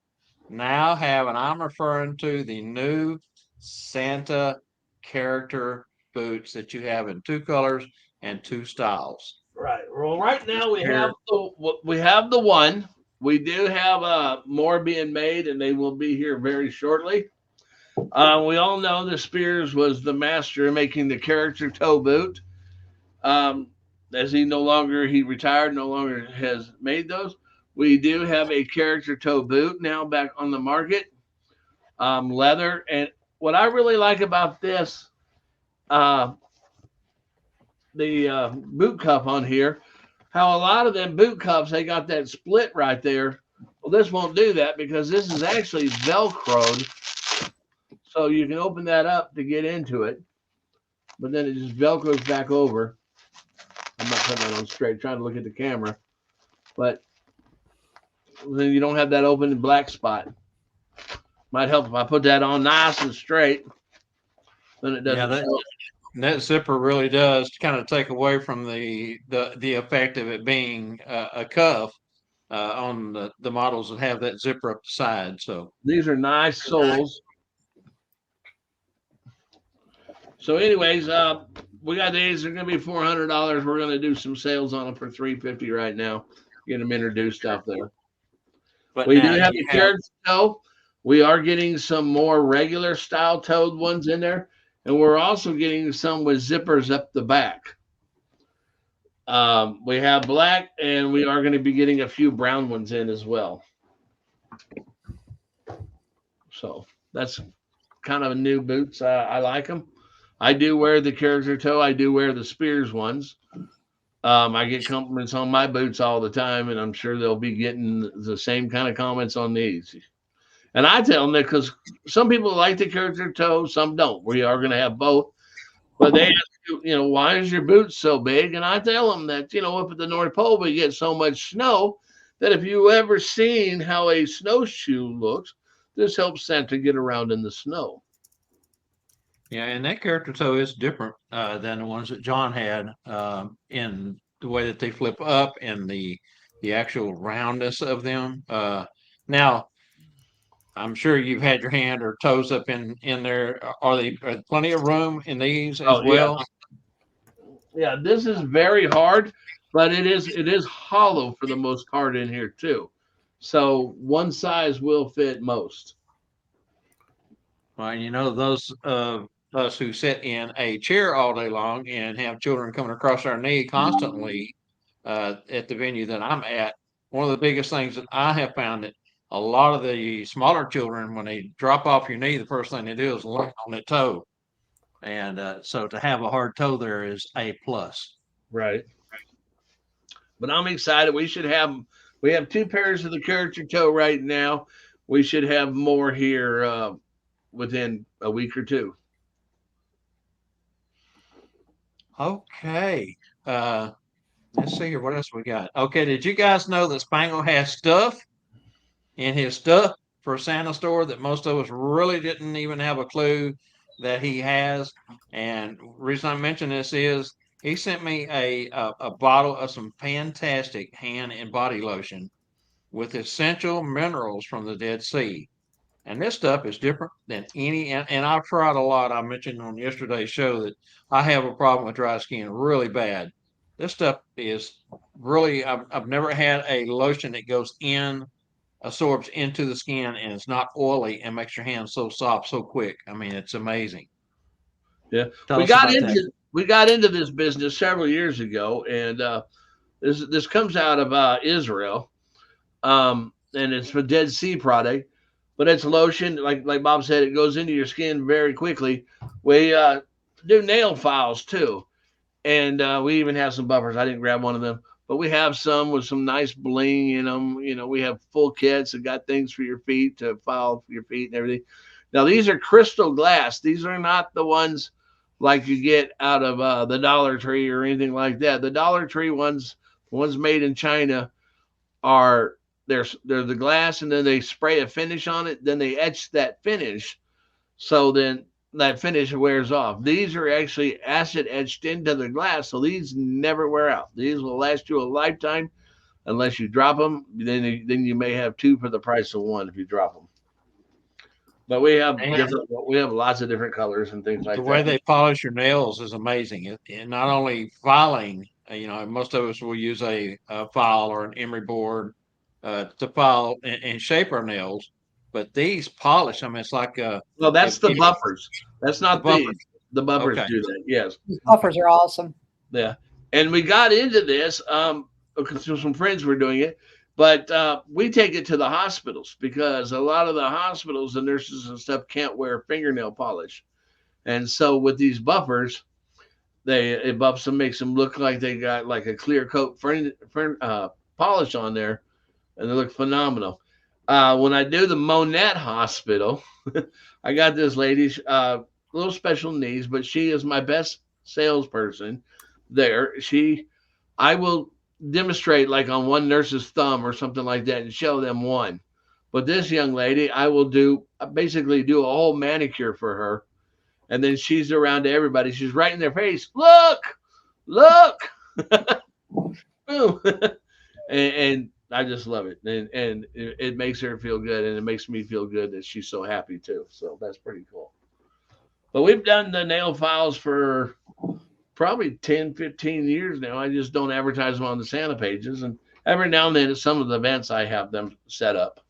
now have. And I'm referring to the new Santa character boots that you have in 2 colors and 2 styles. Right. Well, right now we have the one. We do have more being made, and they will be here very shortly. We all know that Spears was the master in making the character toe boot. Um, as he retired, no longer has made those. We do have a character toe boot now back on the market, leather. And what I really like about this, uh, the boot cup on here, how a lot of them boot cups they got that split right there. Well, this won't do that because this is actually Velcroed, so you can open that up to get into it, but then it just Velcros back over. I'm not putting that on straight, trying to look at the camera, but then you don't have that open black spot. Might help if I put that on nice and straight. Then it Yeah, doesn't show. that zipper really does kind of take away from the effect of it being a cuff on the models that have that zipper up the side. So These are nice soles. So, anyways, we got these. They're going to be $400. We're going to do some sales on them for $350 right now. Get them introduced out there. but We do now have you the character toe. We are getting some more regular style toed ones in there, and we're also getting some with zippers up the back. We have black, and we are going to be getting a few brown ones in as well. So that's kind of new boots. I like them. I do wear the character toe. I do wear the Spears ones. I get compliments on my boots all the time, and I'm sure they'll be getting the same kind of comments on these. And I tell them that because some people like the character toe, some don't. We are going to have both. But they ask, why is your boot so big? And I tell them that, up at the North Pole, we get so much snow that if you ever seen how a snowshoe looks, this helps Santa get around in the snow. Yeah, and that character toe is different than the ones that John had in the way that they flip up and the actual roundness of them. Now, I'm sure you've had your hand or toes up in there. Are they plenty of room in these as Oh, yeah. well? Yeah, this is very hard, but it is hollow for the most part in here too. So one size will fit most. Well, those of us who sit in a chair all day long and have children coming across our knee constantly at the venue that I'm at, one of the biggest things that I have found that a lot of the smaller children, when they drop off your knee, the first thing they do is land on the toe. And so to have a hard toe there is a plus. Right. But I'm excited. We have two pairs of the character toe right now. We should have more here within a week or two. Okay. Let's see here. What else we got? Okay. Did you guys know that Spangle has stuff in his stuff for Santa store that most of us really didn't even have a clue that he has? And the reason I mention this is he sent me a bottle of some fantastic hand and body lotion with essential minerals from the Dead Sea. And this stuff is different than any, and I've tried a lot. I mentioned on yesterday's show that I have a problem with dry skin really bad. This stuff is really, I've never had a lotion that goes in, absorbs into the skin, and it's not oily and makes your hands so soft so quick. I mean, it's amazing. Yeah. Tell We us got about that. into this business several years ago, and this comes out of Israel. And it's a Dead Sea product, but it's lotion. Like Bob said, it goes into your skin very quickly. We do nail files too, and we even have some buffers. I didn't grab one of them, but we have some with some nice bling in them. We have full kits that got things for your feet to file for your feet and everything. Now these are crystal glass. These are not the ones like you get out of the Dollar Tree or anything like that. The Dollar Tree ones, the ones made in China, are they're the glass, and then they spray a finish on it, then they etch that finish, so then that finish wears off. These are actually acid etched into the glass, so these never wear out. These will last you a lifetime unless you drop them. Then you may have two for the price of one if you drop them. But we have lots of different colors and things like The that. way they polish your nails is amazing. And not only filing, most of us will use a file or an emery board to file and shape our nails, but these polish. I mean, it's like Well, that's the if- buffers. That's not The buffers. these. The buffers Okay. do that. Yes. These buffers are awesome. Yeah. And we got into this because some friends were doing it, but we take it to the hospitals because a lot of the hospitals, the nurses and stuff can't wear fingernail polish. And so with these buffers, it buffs them, makes them look like they got like a clear coat polish on there, and they look phenomenal. When I do the Monette Hospital, I got this lady, little special needs, but she is my best salesperson there. I will demonstrate like on one nurse's thumb or something like that and show them one. But this young lady, I will basically do a whole manicure for her. And then she's around to everybody. She's right in their face. Look. Boom. and I just love it. And it makes her feel good. And it makes me feel good that she's so happy too. So that's pretty cool. But we've done the nail files for probably 10, 15 years now. I just don't advertise them on the Santa pages. And every now and then at some of the events, I have them set up.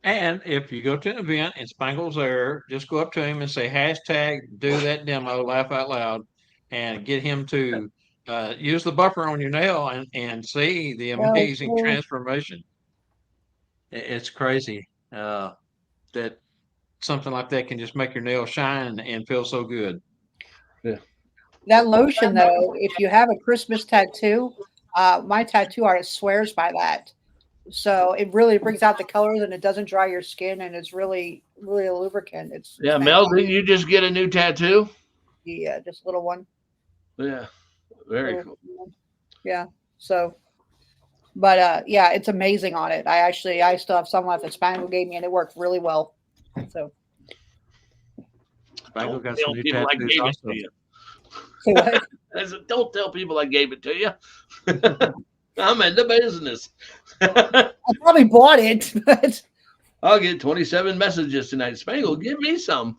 And if you go to an event and Spangle's there, just go up to him and say hashtag do that demo, laugh out loud, and get him to use the buffer on your nail and see the amazing transformation. It's crazy that something like that can just make your nail shine and feel so good. Yeah. That lotion, though, if you have a Christmas tattoo, my tattoo artist swears by that. So it really brings out the colors and it doesn't dry your skin, and it's really, really a lubricant. It's Mel, didn't you just get a new tattoo? Yeah, just a little one. Yeah, very cool. Yeah. So, but yeah, it's amazing on it. I still have some left that Spangle gave me, and it worked really well. So. Spangle got some new tattoos also. So what? I said, don't tell people I gave it to you. I'm in the business. I probably bought it, but I'll get 27 messages tonight. Spangle, give me some.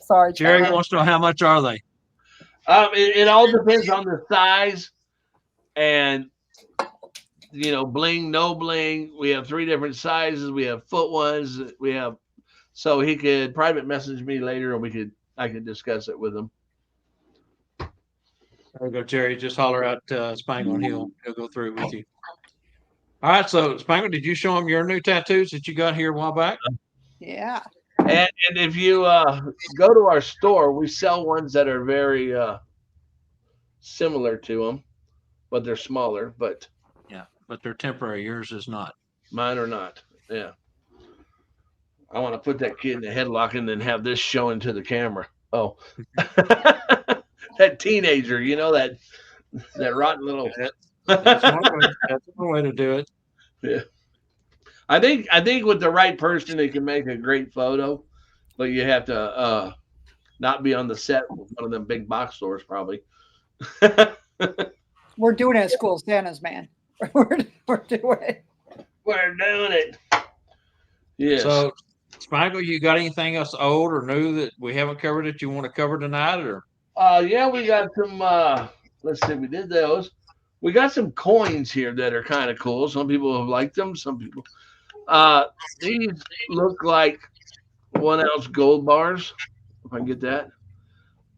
Sorry, Jerry wants to know how much are they? It all depends on the size and bling, no bling. We have 3 different sizes. We have foot ones. So he could private message me later, and I could discuss it with him. There you go, Jerry. Just holler out Spangle, and he'll go through it with you. All right, so Spangle, did you show him your new tattoos that you got here a while back? Yeah. And if you go to our store, we sell ones that are very similar to them, but they're smaller. But yeah, but they're temporary. Yours is not. Mine are not. Yeah. I want to put that kid in the headlock and then have this showing to the camera. Oh. That teenager, that rotten little. That's one way to do it. Yeah, I think with the right person, they can make a great photo, but you have to not be on the set with one of them big box stores, probably. We're doing it at School of Santa's, man. We're doing it. We're doing it. Yes. So, Spangle, you got anything else old or new that we haven't covered that you want to cover tonight, or? Yeah, we got some. Let's see, we did those. We got some coins here that are kind of cool. Some people have liked them. Some people. These look like 1 ounce gold bars, if I can get that.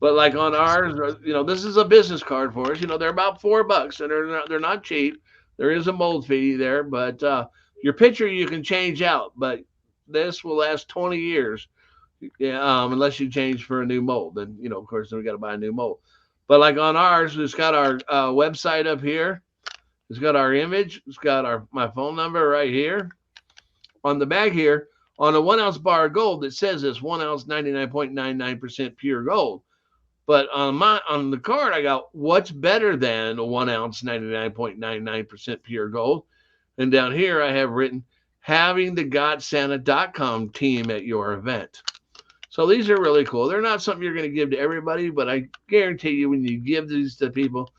But like on ours, this is a business card for us. They're about $4, and they're not cheap. There is a mold fee there, but your picture you can change out. But this will last 20 years. Yeah, unless you change for a new mold, then of course, then we got to buy a new mold. But like on ours, it's got our website up here. It's got our image. It's got my phone number right here. On the back here, on a 1 ounce bar of gold, it says it's 1 ounce, 99.99% pure gold. But on the card, I got what's better than a 1 ounce, 99.99% pure gold. And down here, I have written having the GotSanta.com team at your event. So these are really cool. They're not something you're going to give to everybody, but I guarantee you when you give these to people,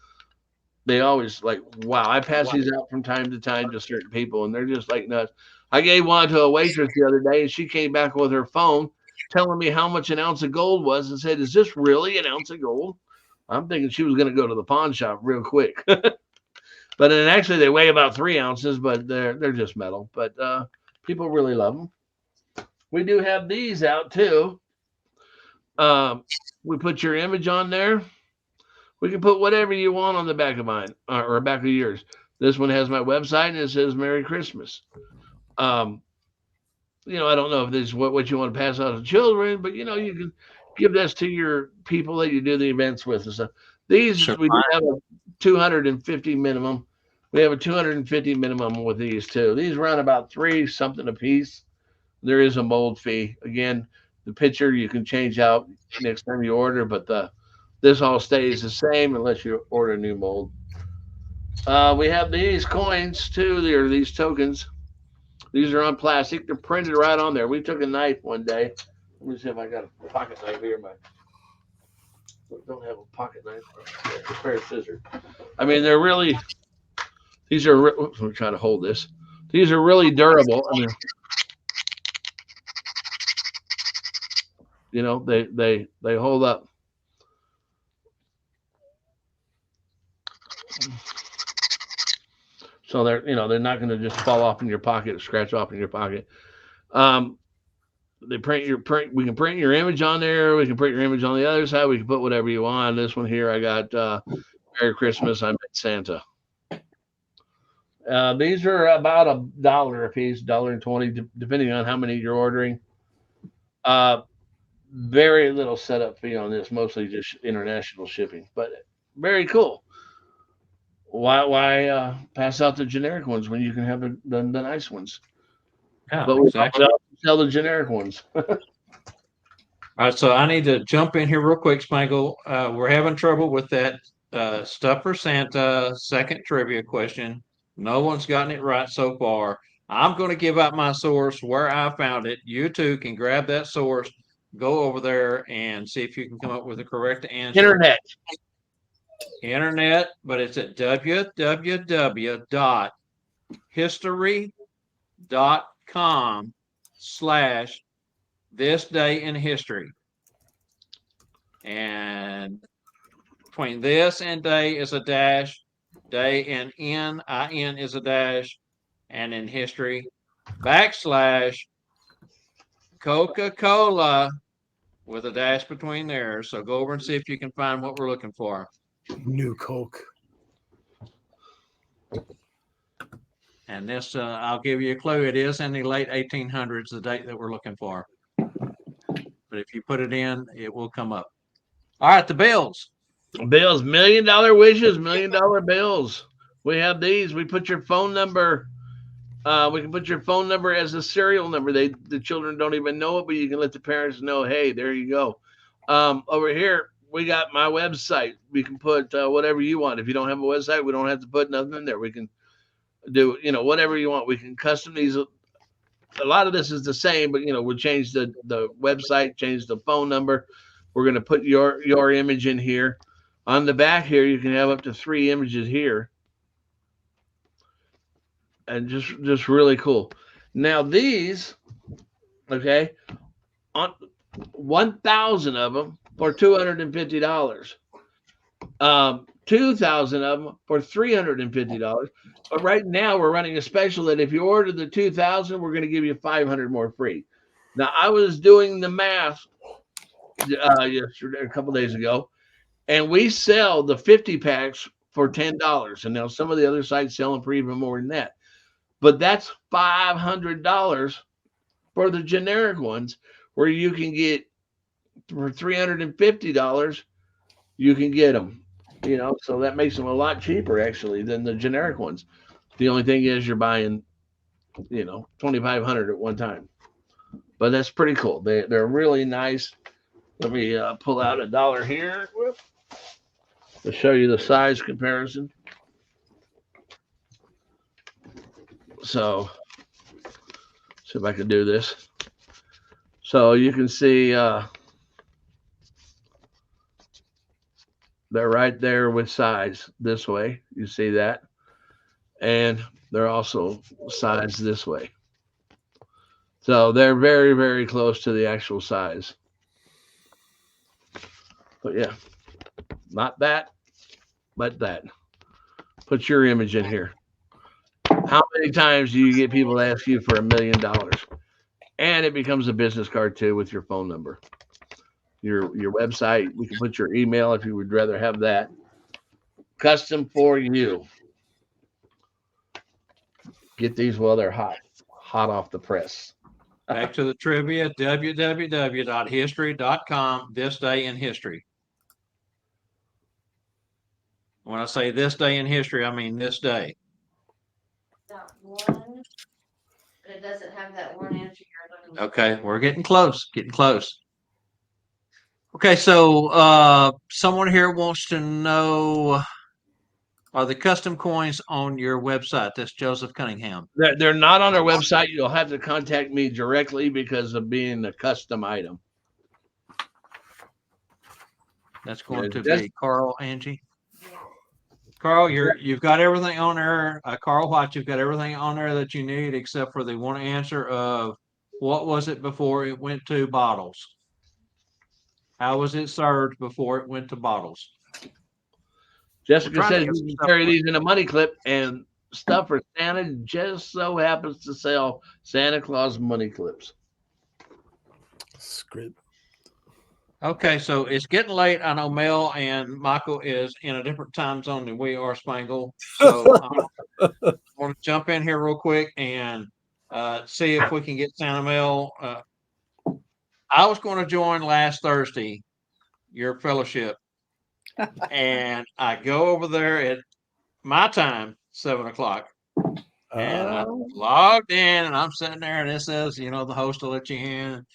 they always like, wow. I pass these out from time to time to certain people, and they're just like nuts. I gave one to a waitress the other day, and she came back with her phone telling me how much an ounce of gold was and said, is this really an ounce of gold? I'm thinking she was going to go to the pawn shop real quick. But then actually they weigh about 3 ounces, but they're just metal. But people really love them. We do have these out too. We put your image on there. We can put whatever you want on the back of mine or back of yours. This one has my website and it says Merry Christmas. I don't know if this is what you want to pass out to children, but you can give this to your people that you do the events with and stuff. These Sure. we do have a 250 minimum. We have a 250 minimum with these too. These run about $3 something a piece. There is a mold fee. Again, the picture you can change out next time you order, but this all stays the same unless you order a new mold. We have these coins too. They're these tokens. These are on plastic. They're printed right on there. We took a knife one day. Let me see if I got a pocket knife here. Don't have a pocket knife. A pair of scissors. I mean, they're really. These are. Oops, I'm trying to hold this. These are really durable. I mean, they hold up. So they're not going to just fall off in your pocket or scratch off in your pocket. We can print your image on there. We can print your image on the other side. We can put whatever you want. This one here, I got Merry Christmas. I met Santa. These are about $1 a piece, $1.20, depending on how many you're ordering. Very little setup fee on this, mostly just international shipping, but very cool. Why pass out the generic ones when you can have the nice ones? Yeah, But we exactly. sell the generic ones. All right, so I need to jump in here real quick, Spangle. We're having trouble with that Stuff for Santa second trivia question. No one's gotten it right so far. I'm going to give out my source where I found it. You two can grab that source, go over there, and see if you can come up with the correct answer. Internet, but it's at www.history.com/thisdayinhistory. And between this and day is a dash, day and in is a dash, and in history, /Coca-Cola with a dash between there. So go over and see if you can find what we're looking for. New Coke. And this, I'll give you a clue. It is in the late 1800s, the date that we're looking for. But if you put it in, it will come up. All right, the bills. Bills, $1 million wishes, $1 million bills. We have these. We put your phone number. We can put your phone number as a serial number. The children don't even know it, but you can let the parents know. Hey, there you go. Over here, we got my website. We can put whatever you want. If you don't have a website, we don't have to put nothing in there. We can do whatever you want. We can custom these. A lot of this is the same, but we'll change the website, change the phone number. We're going to put your image in here. On the back here, you can have up to 3 images here. And just really cool. Now these, okay, on 1,000 of them for $250. 2,000 of them for $350. But right now we're running a special that if you order the 2,000, we're going to give you 500 more free. Now I was doing the math yesterday, a couple days ago, and we sell the 50 packs for $10. And now some of the other sites sell them for even more than that. But that's $500 for the generic ones, where you can get for $350. You can get them, so that makes them a lot cheaper actually than the generic ones. The only thing is you're buying, 2,500 at one time, but that's pretty cool. They're really nice. Let me pull out $1 here to show you the size comparison. So, see if I can do this. So you can see they're right there with size this way. You see that? And they're also sized this way. So they're very, very close to the actual size. But yeah, not that, but that. Put your image in here. How many times do you get people ask you for $1 million? And it becomes a business card too with your phone number, your website. We can put your email if you would rather have that. Custom for you. Get these while they're hot off the press. Back to the trivia, www.history.com, this day in history. When I say this day in history, I mean this day. Not one, but it doesn't have that one answer you're looking for. Okay, we're getting close, Okay, so someone here wants to know, are the custom coins on your website? That's Joseph Cunningham. They're not on our website. You'll have to contact me directly because of being a custom item. That's going to be Carl, Angie. Carl, you've got everything on there. Carl White, you've got everything on there that you need except for the one answer of what was it before it went to bottles? How was it served before it went to bottles? Jessica says you can carry these in a money clip, and stuff for Santa just so happens to sell Santa Claus money clips. Script. Okay, so it's getting late. I know Mel and Michael is in a different time zone than we are, Spangle. So I want to jump in here real quick and see if we can get Santa Mel. I was going to join last Thursday, your fellowship, and I go over there at my time, 7:00. And I logged in, and I'm sitting there, and it says, the host will let you in.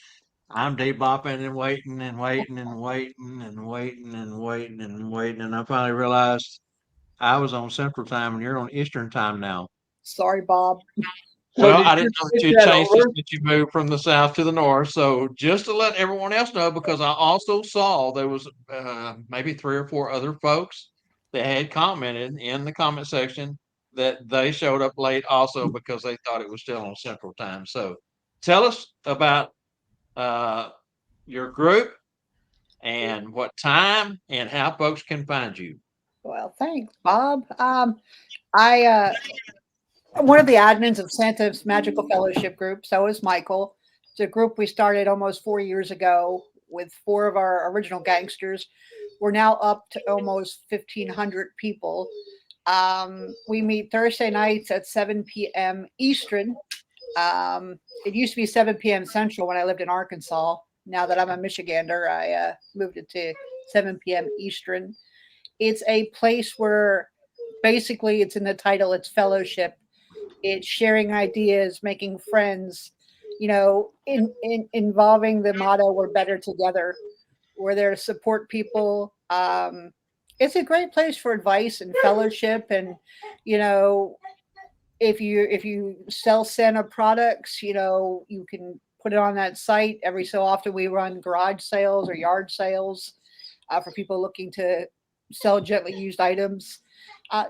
I'm de-bopping and waiting and waiting and waiting and waiting and waiting and waiting. And I finally realized I was on Central Time and you're on Eastern Time now. Sorry, Bob. Well, I didn't know that you changed it, that you moved from the south to the north. So just to let everyone else know, because I also saw there was maybe 3 or 4 other folks that had commented in the comment section that they showed up late also because they thought it was still on Central Time. So tell us about your group and what time and how folks can find you. Well, thanks, Bob. I'm one of the admins of Santa's Magical Fellowship group. So is Michael. It's a group we started almost 4 years ago with 4 of our original gangsters. We're now up to almost 1,500 people. We meet Thursday nights at 7 p.m. Eastern. It used to be 7 p.m. Central when I lived in Arkansas. Now that I'm a Michigander, I moved it to 7 p.m. Eastern. It's a place where basically it's in the title, it's fellowship. It's sharing ideas, making friends, involving the motto, we're better together. We're there to support people. It's a great place for advice and fellowship. And, if you sell Santa products, you can put it on that site. Every so often we run garage sales or yard sales for people looking to sell gently used items.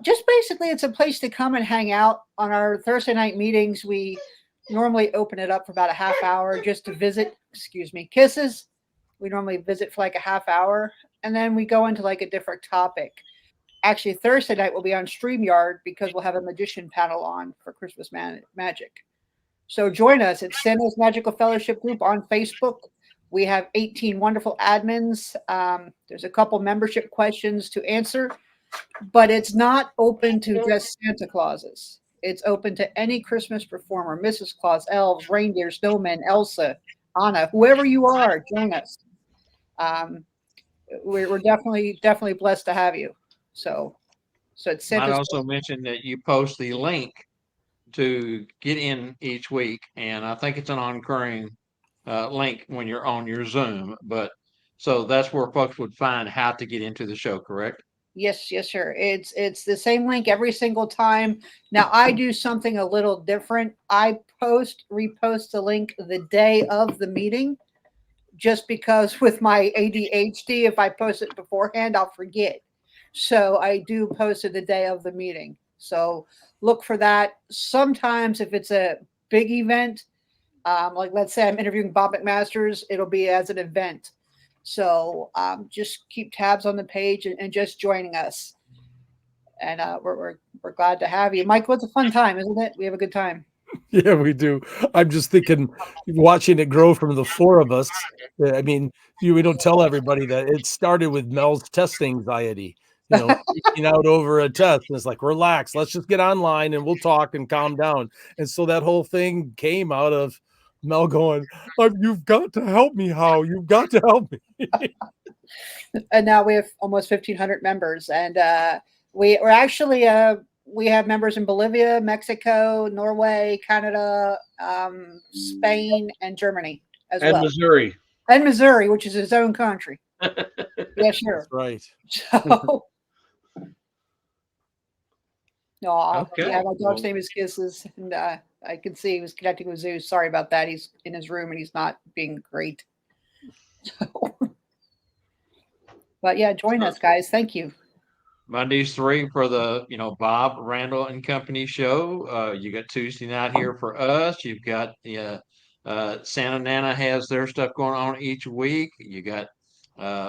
Just basically, it's a place to come and hang out. On our Thursday night meetings, we normally open it up for about a half hour just to visit, kisses. We normally visit for like a half hour, and then we go into like a different topic. Actually, Thursday night will be on StreamYard because we'll have a magician panel on for Christmas magic. So join us at Santa's Magical Fellowship group on Facebook. We have 18 wonderful admins. There's a couple membership questions to answer, but it's not open to just Santa Clauses. It's open to any Christmas performer, Mrs. Claus, elves, reindeer, snowmen, Elsa, Anna, whoever you are, join us. We're definitely blessed to have you. So it's Santa's. I'd also mention that you post the link to get in each week, and I think it's an occurring link when you're on your Zoom. But so that's where folks would find how to get into the show, correct? Yes, sir. It's the same link every single time. Now I do something a little different. I repost the link the day of the meeting, just because with my ADHD, if I post it beforehand, I'll forget. So I do post it the day of the meeting. So look for that. Sometimes if it's a big event, like let's say I'm interviewing Bob McMasters, it'll be as an event. So just keep tabs on the page and just joining us. and we're glad to have you, Mike. What's a fun time, isn't it? We have a good time. Yeah, we do. I'm just thinking, watching it grow from the four of us. I mean, we don't tell everybody that it started with Mel's test anxiety. Freaking out over a test. And it's like, relax, let's just get online and we'll talk and calm down. And so that whole thing came out of Mel going, "You've got to help me, How? You've got to help me." And now we have almost 1,500 members, and we're actually we have members in Bolivia, Mexico, Norway, Canada, Spain, and Germany as And well. Missouri. And Missouri, which is its own country. Yeah, sure. That's right. So, no, Okay. yeah, my dog's name is Kisses, and I can see he was connecting with Zeus. Sorry about that. He's in his room and he's not being great. So, but yeah, join us, guys. Thank you. Mondays 3 for the Bob Randall and Company show. You got Tuesday night here for us. You've got Santa Nana has their stuff going on each week. You got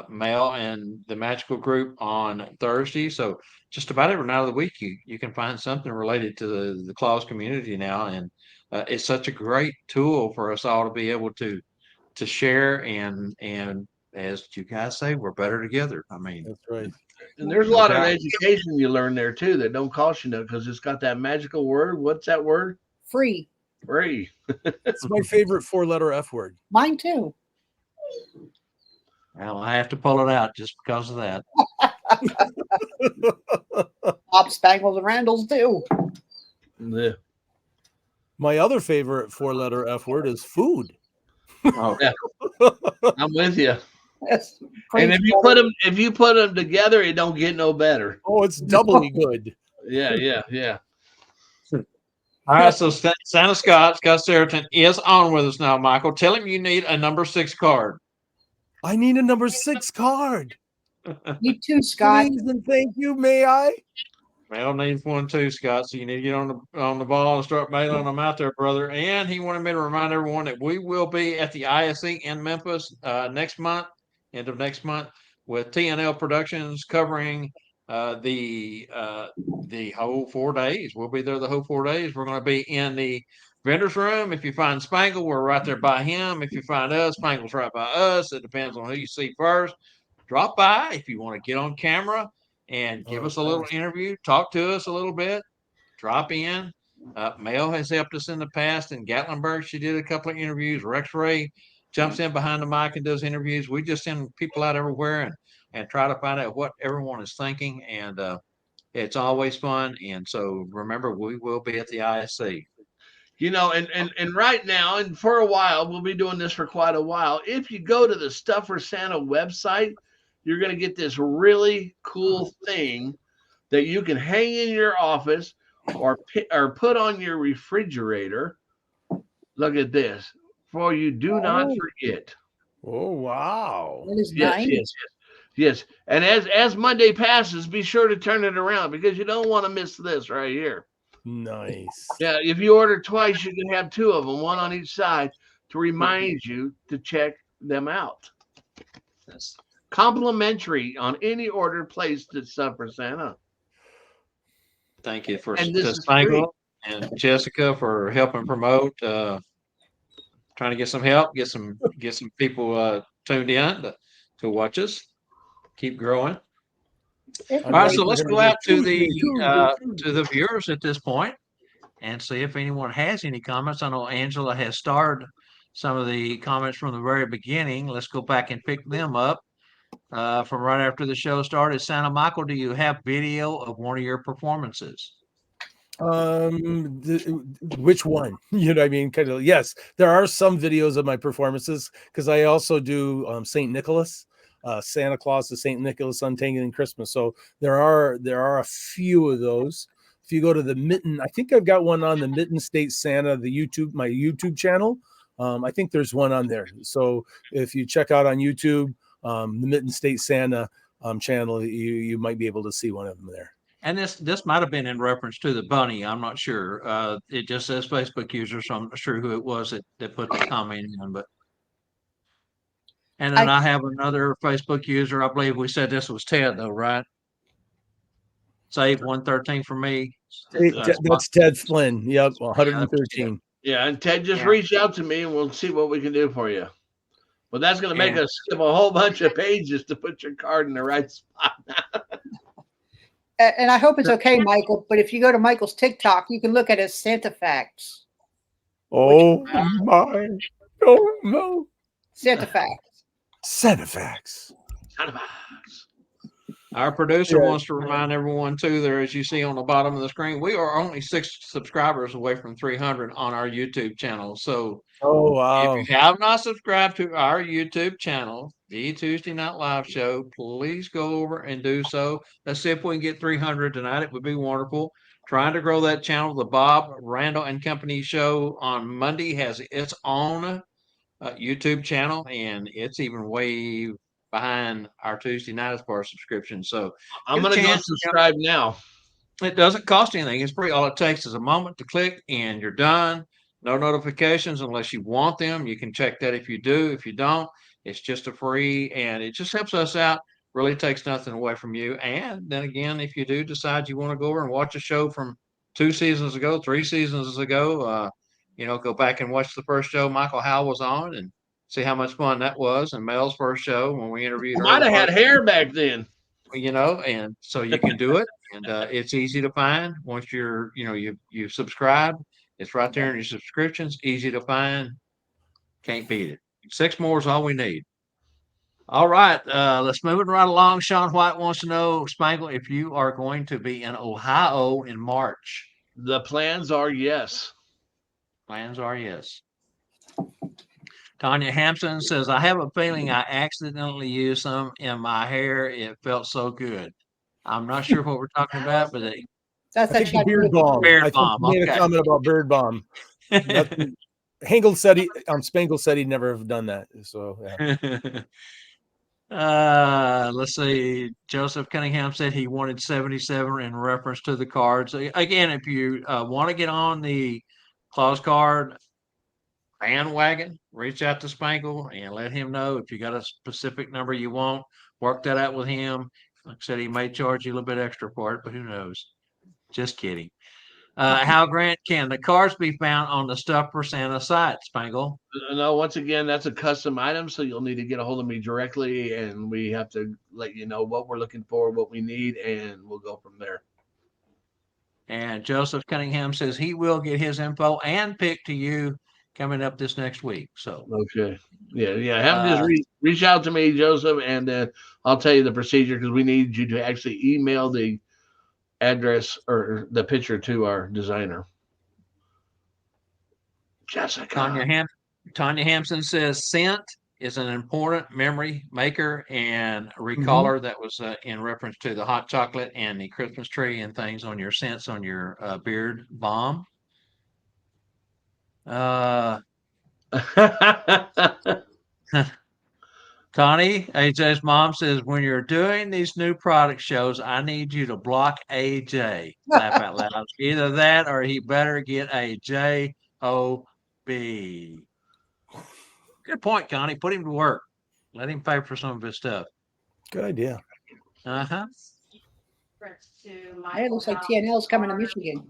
Mel and the Magical Group on Thursday. So just about every night of the week, you can find something related to the Claus community now, and it's such a great tool for us all to be able to share and as you guys say, we're better together. I mean, That's right. And there's a No lot of doubt. education you learn there too that don't cost you nothing because it's got that magical word. What's that word? Free. Free. It's my favorite 4-letter F word. Mine too. well, I have to pull it out just because of that. Bob Spangles and Randalls too. Yeah. My other favorite 4-letter F word is food. Oh, Yeah. I'm with you. Yes. And if you put them together, it don't get no better. Oh, it's doubly good. Yeah. all right. So Santa Scott Saraton is on with us now, Michael. Tell him you need a number 6 card. I need a number 6 card. You too, Scott. Please and thank you. May I? Mel needs one too, Scott. So you need to get on the ball and start mailing them out there, brother. And he wanted me to remind everyone that we will be at the ISE in Memphis next month, end of next month, with TNL Productions covering the whole 4 days. We'll be there the whole 4 days. We're going to be in the vendor's room. If you find Spangle, we're right there by him. If you find us, Spangle's right by us. It depends on who you see first. Drop by if you want to get on camera and give us a little interview, talk to us a little bit, drop in. Mel has helped us in the past in Gatlinburg. She did a couple of interviews. Rex Ray jumps in behind the mic and does interviews. We just send people out everywhere and try to find out what everyone is thinking. And it's always fun. And so remember, we will be at the ISC. And right now, and for a while, we'll be doing this for quite a while. If you go to the Stuff for Santa website, you're going to get this really cool thing that you can hang in your office or put on your refrigerator. Look at this. For you do not forget. Oh, wow. That is nice. Yes. And as Monday passes, be sure to turn it around because you don't want to miss this right here. Nice. Yeah, if you order twice, you can have 2 of them, one on each side, to remind you to check them out. Yes. Complimentary on any order placed at Stuff for Santa. Thank you for And this is Spangle and Jessica for helping promote. Trying to get some help, get some people tuned in to watch us. Keep growing. All right, so let's go out to the viewers at this point and see if anyone has any comments. I know Angela has starred some of the comments from the very beginning. Let's go back and pick them up from right after the show started. Santa Michael, do you have video of one of your performances? Which one? You know what I mean? Kind of, yes, there are some videos of my performances because I also do St. Nicholas, Santa Claus to St. Nicholas Untangling Christmas. So there are a few of those. If you go to the Mitten, I think I've got one on the Mitten State Santa, my YouTube channel. I think there's one on there. So if you check out on YouTube, the Mitten State Santa channel, you might be able to see one of them there. And this might have been in reference to the bunny. I'm not sure. It just says Facebook user, so I'm not sure who it was that put the comment in. But and then I have another Facebook user. I believe we said this was Ted, though, right? save 113 for me. That's Ted Flynn. Yep, 113. Yeah, and Ted, just Yeah. reach out to me and we'll see what we can do for you. But that's going to make And- us skip a whole bunch of pages to put your card in the right spot. And I hope it's okay, Michael, but if you go to Michael's TikTok, you can look at his Santa facts. Oh my! Oh no! Santa facts. Centefax. Our producer Yeah. wants to remind everyone too, there, as you see on the bottom of the screen, we are only 6 subscribers away from 300 on our YouTube channel. So Oh wow! if you have not subscribed to our YouTube channel, the Tuesday Night Live Show, please go over and do so. Let's see if we can get 300 tonight. It would be wonderful. Trying to grow that channel. The Bob Randall and Company show on Monday has its own YouTube channel, and it's even way behind our Tuesday night as far as subscription. So I'm get a going to go chance, subscribe now. it doesn't cost anything. It's free. All it takes is a moment to click and you're done. No notifications unless you want them. You can check that if you do. If you don't, it's just a free, and it just helps us out. Really takes nothing away from you. And then again, if you do decide you want to go over and watch a show from 2 seasons ago, 3 seasons ago, go back and watch the first show Michael Howell was on and see how much fun that was. And Mel's first show when we interviewed her. Might have had hair back then. And so you can do it, and it's easy to find once you subscribe. It's right there in your subscriptions, easy to find. Can't beat it. 6 more is all we need. All right, let's move it right along. Sean White wants to know, Spangle, if you are going to be in Ohio in March. The plans are yes. Plans are yes. Tanya Hampson says, I have a feeling I accidentally used some in my hair. It felt so good. I'm not sure what we're talking about, but That's I that think the beard balm. Beard I think balm, he made okay. a comment about beard balm. Hengel said Spangle said he'd never have done that. So yeah. Let's see. Joseph Cunningham said he wanted 77 in reference to the cards. Again, if you want to get on the Claus card bandwagon, reach out to Spangle and let him know if you got a specific number you want. Work that out with him. Like I said, he may charge you a little bit extra for it, but who knows? Just kidding. Hal Grant, can the cards be found on the Stuff for Santa site, Spangle? No, once again, that's a custom item, so you'll need to get a hold of me directly, and we have to let you know what we're looking for, what we need, and we'll go from there. And Joseph Cunningham says he will get his info and pick to you coming up this next week. So okay, yeah. Have them just reach out to me, Joseph, and then I'll tell you the procedure because we need you to actually email the address or the picture to our designer. Jessica. Tanya Hampson says scent is an important memory maker and recaller. That was in reference to the hot chocolate and the Christmas tree and things on your scents on your beard balm. Connie, AJ's mom says, when you're doing these new product shows, I need you to block AJ. Laugh out loud. Either that or he better get a J-O-B. Good point, Connie. Put him to work. Let him pay for some of his stuff. Good idea. Uh-huh. Hey, it looks like TNL's coming to Michigan.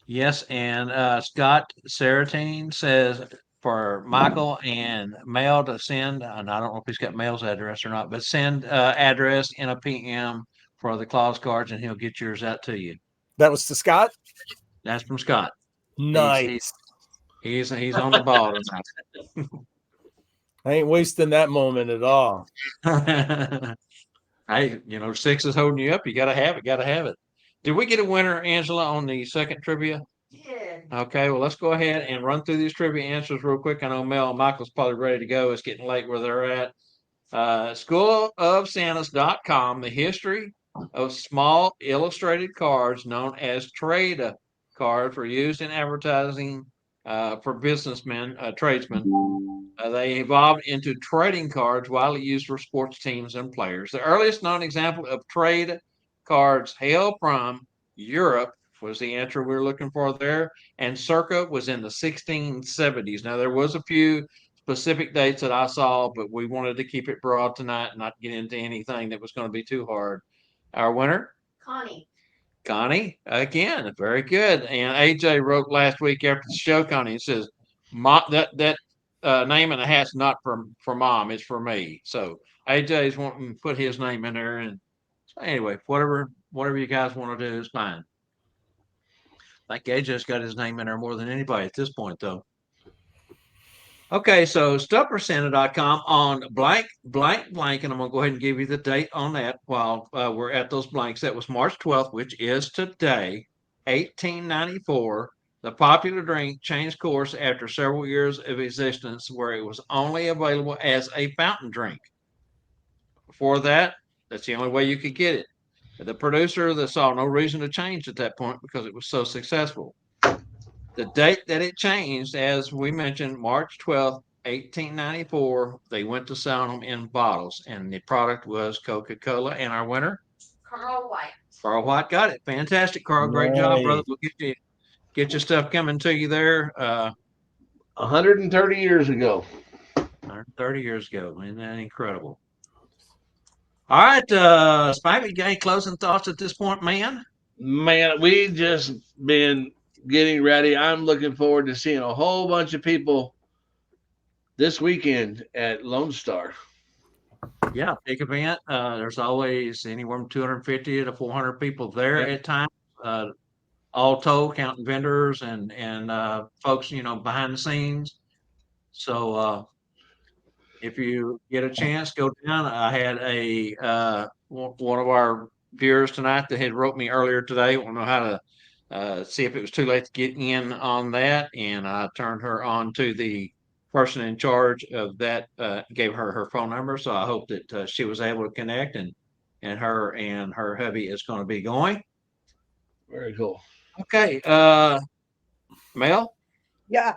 Yes, and Scott Saratine says for Michael and Mel to send, and I don't know if he's got Mel's address or not, but send address in a PM for the Claus cards, and he'll get yours out to you. That was to Scott? That's from Scott. Nice. He's on the ball tonight. I ain't wasting that moment at all. Hey, 6 is holding you up. You gotta have it. Did we get a winner, Angela, on the second trivia? Yeah. Okay, well, let's go ahead and run through these trivia answers real quick. I know Mel and Michael's probably ready to go. It's getting late where they're at. Schoolofsantas.com, the history of small illustrated cards known as trade cards were used in advertising for businessmen, tradesmen. They evolved into trading cards widely used for sports teams and players. The earliest known example of trade cards hail from Europe was the answer we were looking for there, and circa was in the 1670s. Now, there was a few specific dates that I saw, but we wanted to keep it broad tonight and not get into anything that was going to be too hard. Our winner? Connie. Connie, again, very good. And AJ wrote last week after the show, Connie, it says, that name in the hat's not for mom, it's for me. So AJ's wanting to put his name in there. And so anyway, whatever you guys want to do is fine. I think AJ's got his name in there more than anybody at this point, though. Okay, so stuffersanta.com on blank, and I'm going to go ahead and give you the date on that while we're at those blanks. That was March 12th, which is today, 1894. The popular drink changed course after several years of existence where it was only available as a fountain drink. Before that, that's the only way you could get it. The producer saw no reason to change at that point because it was so successful. The date that it changed, as we mentioned, March 12th, 1894, they went to sell them in bottles, and the product was Coca-Cola. And our winner? Carl White. Carl White got it. Fantastic, Carl. Great job, brother. We'll get your stuff coming to you there. 130 years ago. 130 years ago. Isn't that incredible? All right, Spivey, any closing thoughts at this point, man? Man, we just been getting ready. I'm looking forward to seeing a whole bunch of people this weekend at Lone Star. Yeah, big event. There's always anywhere from 250 to 400 people there at times. All told, counting vendors and folks, behind the scenes. So if you get a chance, go down. I had one of our viewers tonight that had wrote me earlier today. Want to know how to see if it was too late to get in on that, and I turned her on to the person in charge of that. Gave her phone number, so I hope that she was able to connect, and her and her hubby is going to be going. Very cool. Okay, Mel. Yeah.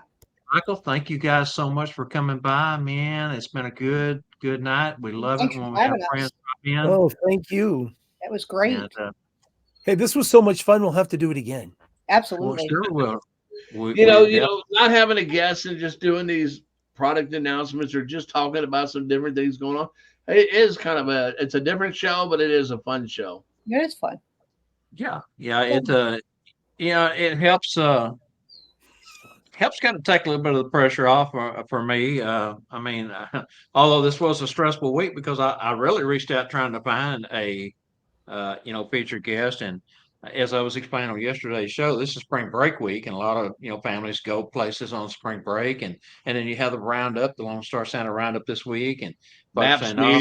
Michael, thank you guys so much for coming by, man. It's been a good night. We love Thanks it when for we have having us. friends drop in. Oh, thank you. That was great. And, Hey, this was so much fun. We'll have to do it again. well, Absolutely. sure will. Not having a guest and just doing these product announcements or just talking about some different things going on. It is kind of it's a different show, but it is a fun show. It is fun. Yeah. It helps. Helps kind of take a little bit of the pressure off for me. Although this was a stressful week because I really reached out trying to find a featured guest, and as I was explaining on yesterday's show, this is spring break week, and a lot of families go places on spring break, and then you have the roundup, the Lone Star Santa roundup this week, and folks saying, "Oh,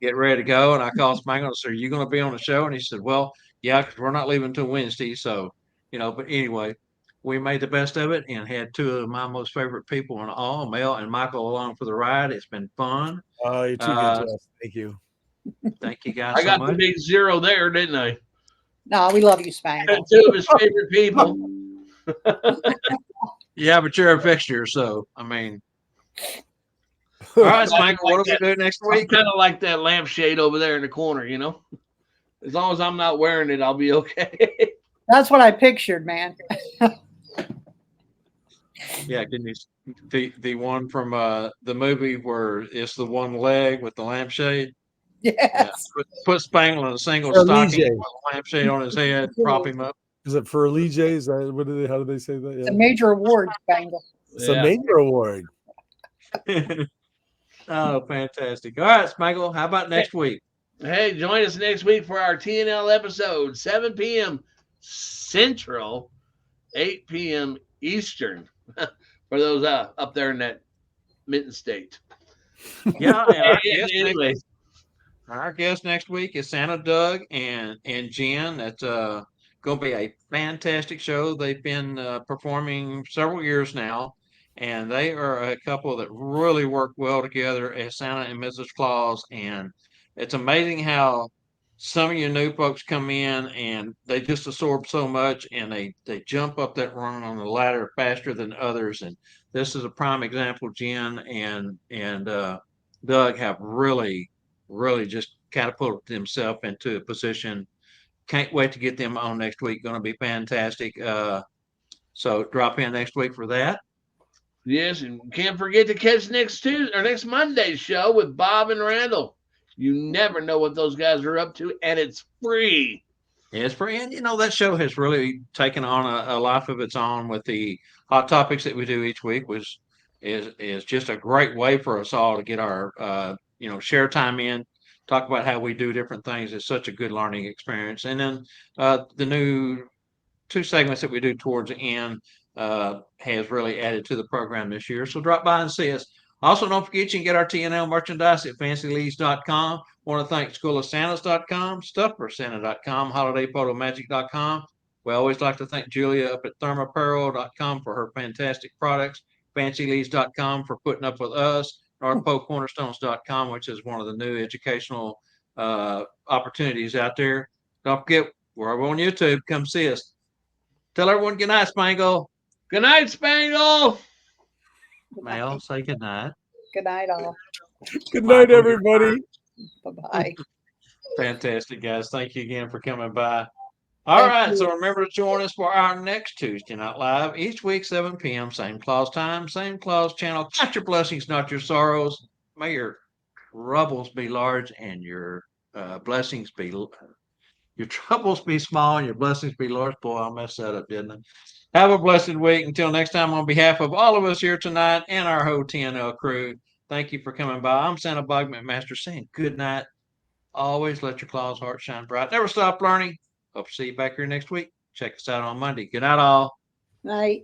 get ready to go." And I called Spangle and said, "Are you going to be on the show?" And he said, "Well, yeah, because we're not leaving until Wednesday." So, but anyway, we made the best of it and had two of my most favorite people in all, Mel and Michael, along for the ride. It's been fun. Oh, you're too good to us. Thank you. Thank you guys I got so the much. big zero there, didn't I? No, we love you, Spangle. Two of his favorite people. Yeah, but you're a fixture, so all right, Spangle, what do we do next I'm week? kind of like that lampshade over there in the corner, As long as I'm not wearing it, I'll be okay. That's what I pictured, man. Yeah, can you the one from the movie where it's the one leg with the lampshade? Yes. Yeah. Put Spangle in a single For stocking, Lee J. with a lampshade on his head, prop him up. Is it for Lee J? Is that how do they say that? It's a Yeah. major award, Spangle. It's a major award. Oh, fantastic. All right, Spangle, how about next week? Hey, join us next week for our TNL episode, 7 p.m. Central, 8 p.m. Eastern, for those up there in that mitten state. Yeah, Anyway. Our guest next week is Santa Doug and Jen. That's going to be a fantastic show. They've been performing several years now, and they are a couple that really work well together as Santa and Mrs. Claus. And it's amazing how some of you new folks come in and they just absorb so much, and they jump up that rung on the ladder faster than others. And this is a prime example. Jen and Doug have really just catapulted themselves into a position. Can't wait to get them on next week. Going to be fantastic. So drop in next week for that. Yes, and can't forget to catch next Monday's show with Bob and Randall. You never know what those guys are up to, and it's free. It's pretty, and that show has really taken on a life of its own with the hot topics that we do each week. Is just a great way for us all to get our share time in, talk about how we do different things. It's such a good learning experience. And then the new two segments that we do towards the end has really added to the program this year. So drop by and see us. Also, don't forget you can get our TNL merchandise at fancylees.com. Want to thank schoolofsantas.com, stuffforsanta.com, holidayphotomagic.com. We always like to thank Julia up at thermapparel.com for her fantastic products, fancylees.com for putting up with us, northpolecornerstones.com, which is one of the new educational opportunities out there. Don't forget, we're on YouTube. Come see us. Tell everyone good night, Spangle. Good night, Spangle. Mel, say good night. Good night, all. Good night, Michael, everybody. Bye-bye. Fantastic, guys. Thank you again for coming by. All right, so remember to join us for our next Tuesday Night Live, each week, 7 p.m., same claws time, same claws channel. Count your blessings, not your sorrows. May your troubles be large and your blessings be, your troubles be small and your blessings be large. Boy, I messed that up, didn't I? Have a blessed week. Until next time, on behalf of all of us here tonight and our whole TNL crew, thank you for coming by. I'm Santa Bug McMaster saying good night. Always let your claws heart shine bright. Never stop learning. Hope to see you back here next week. Check us out on Monday. Good night, all. Night.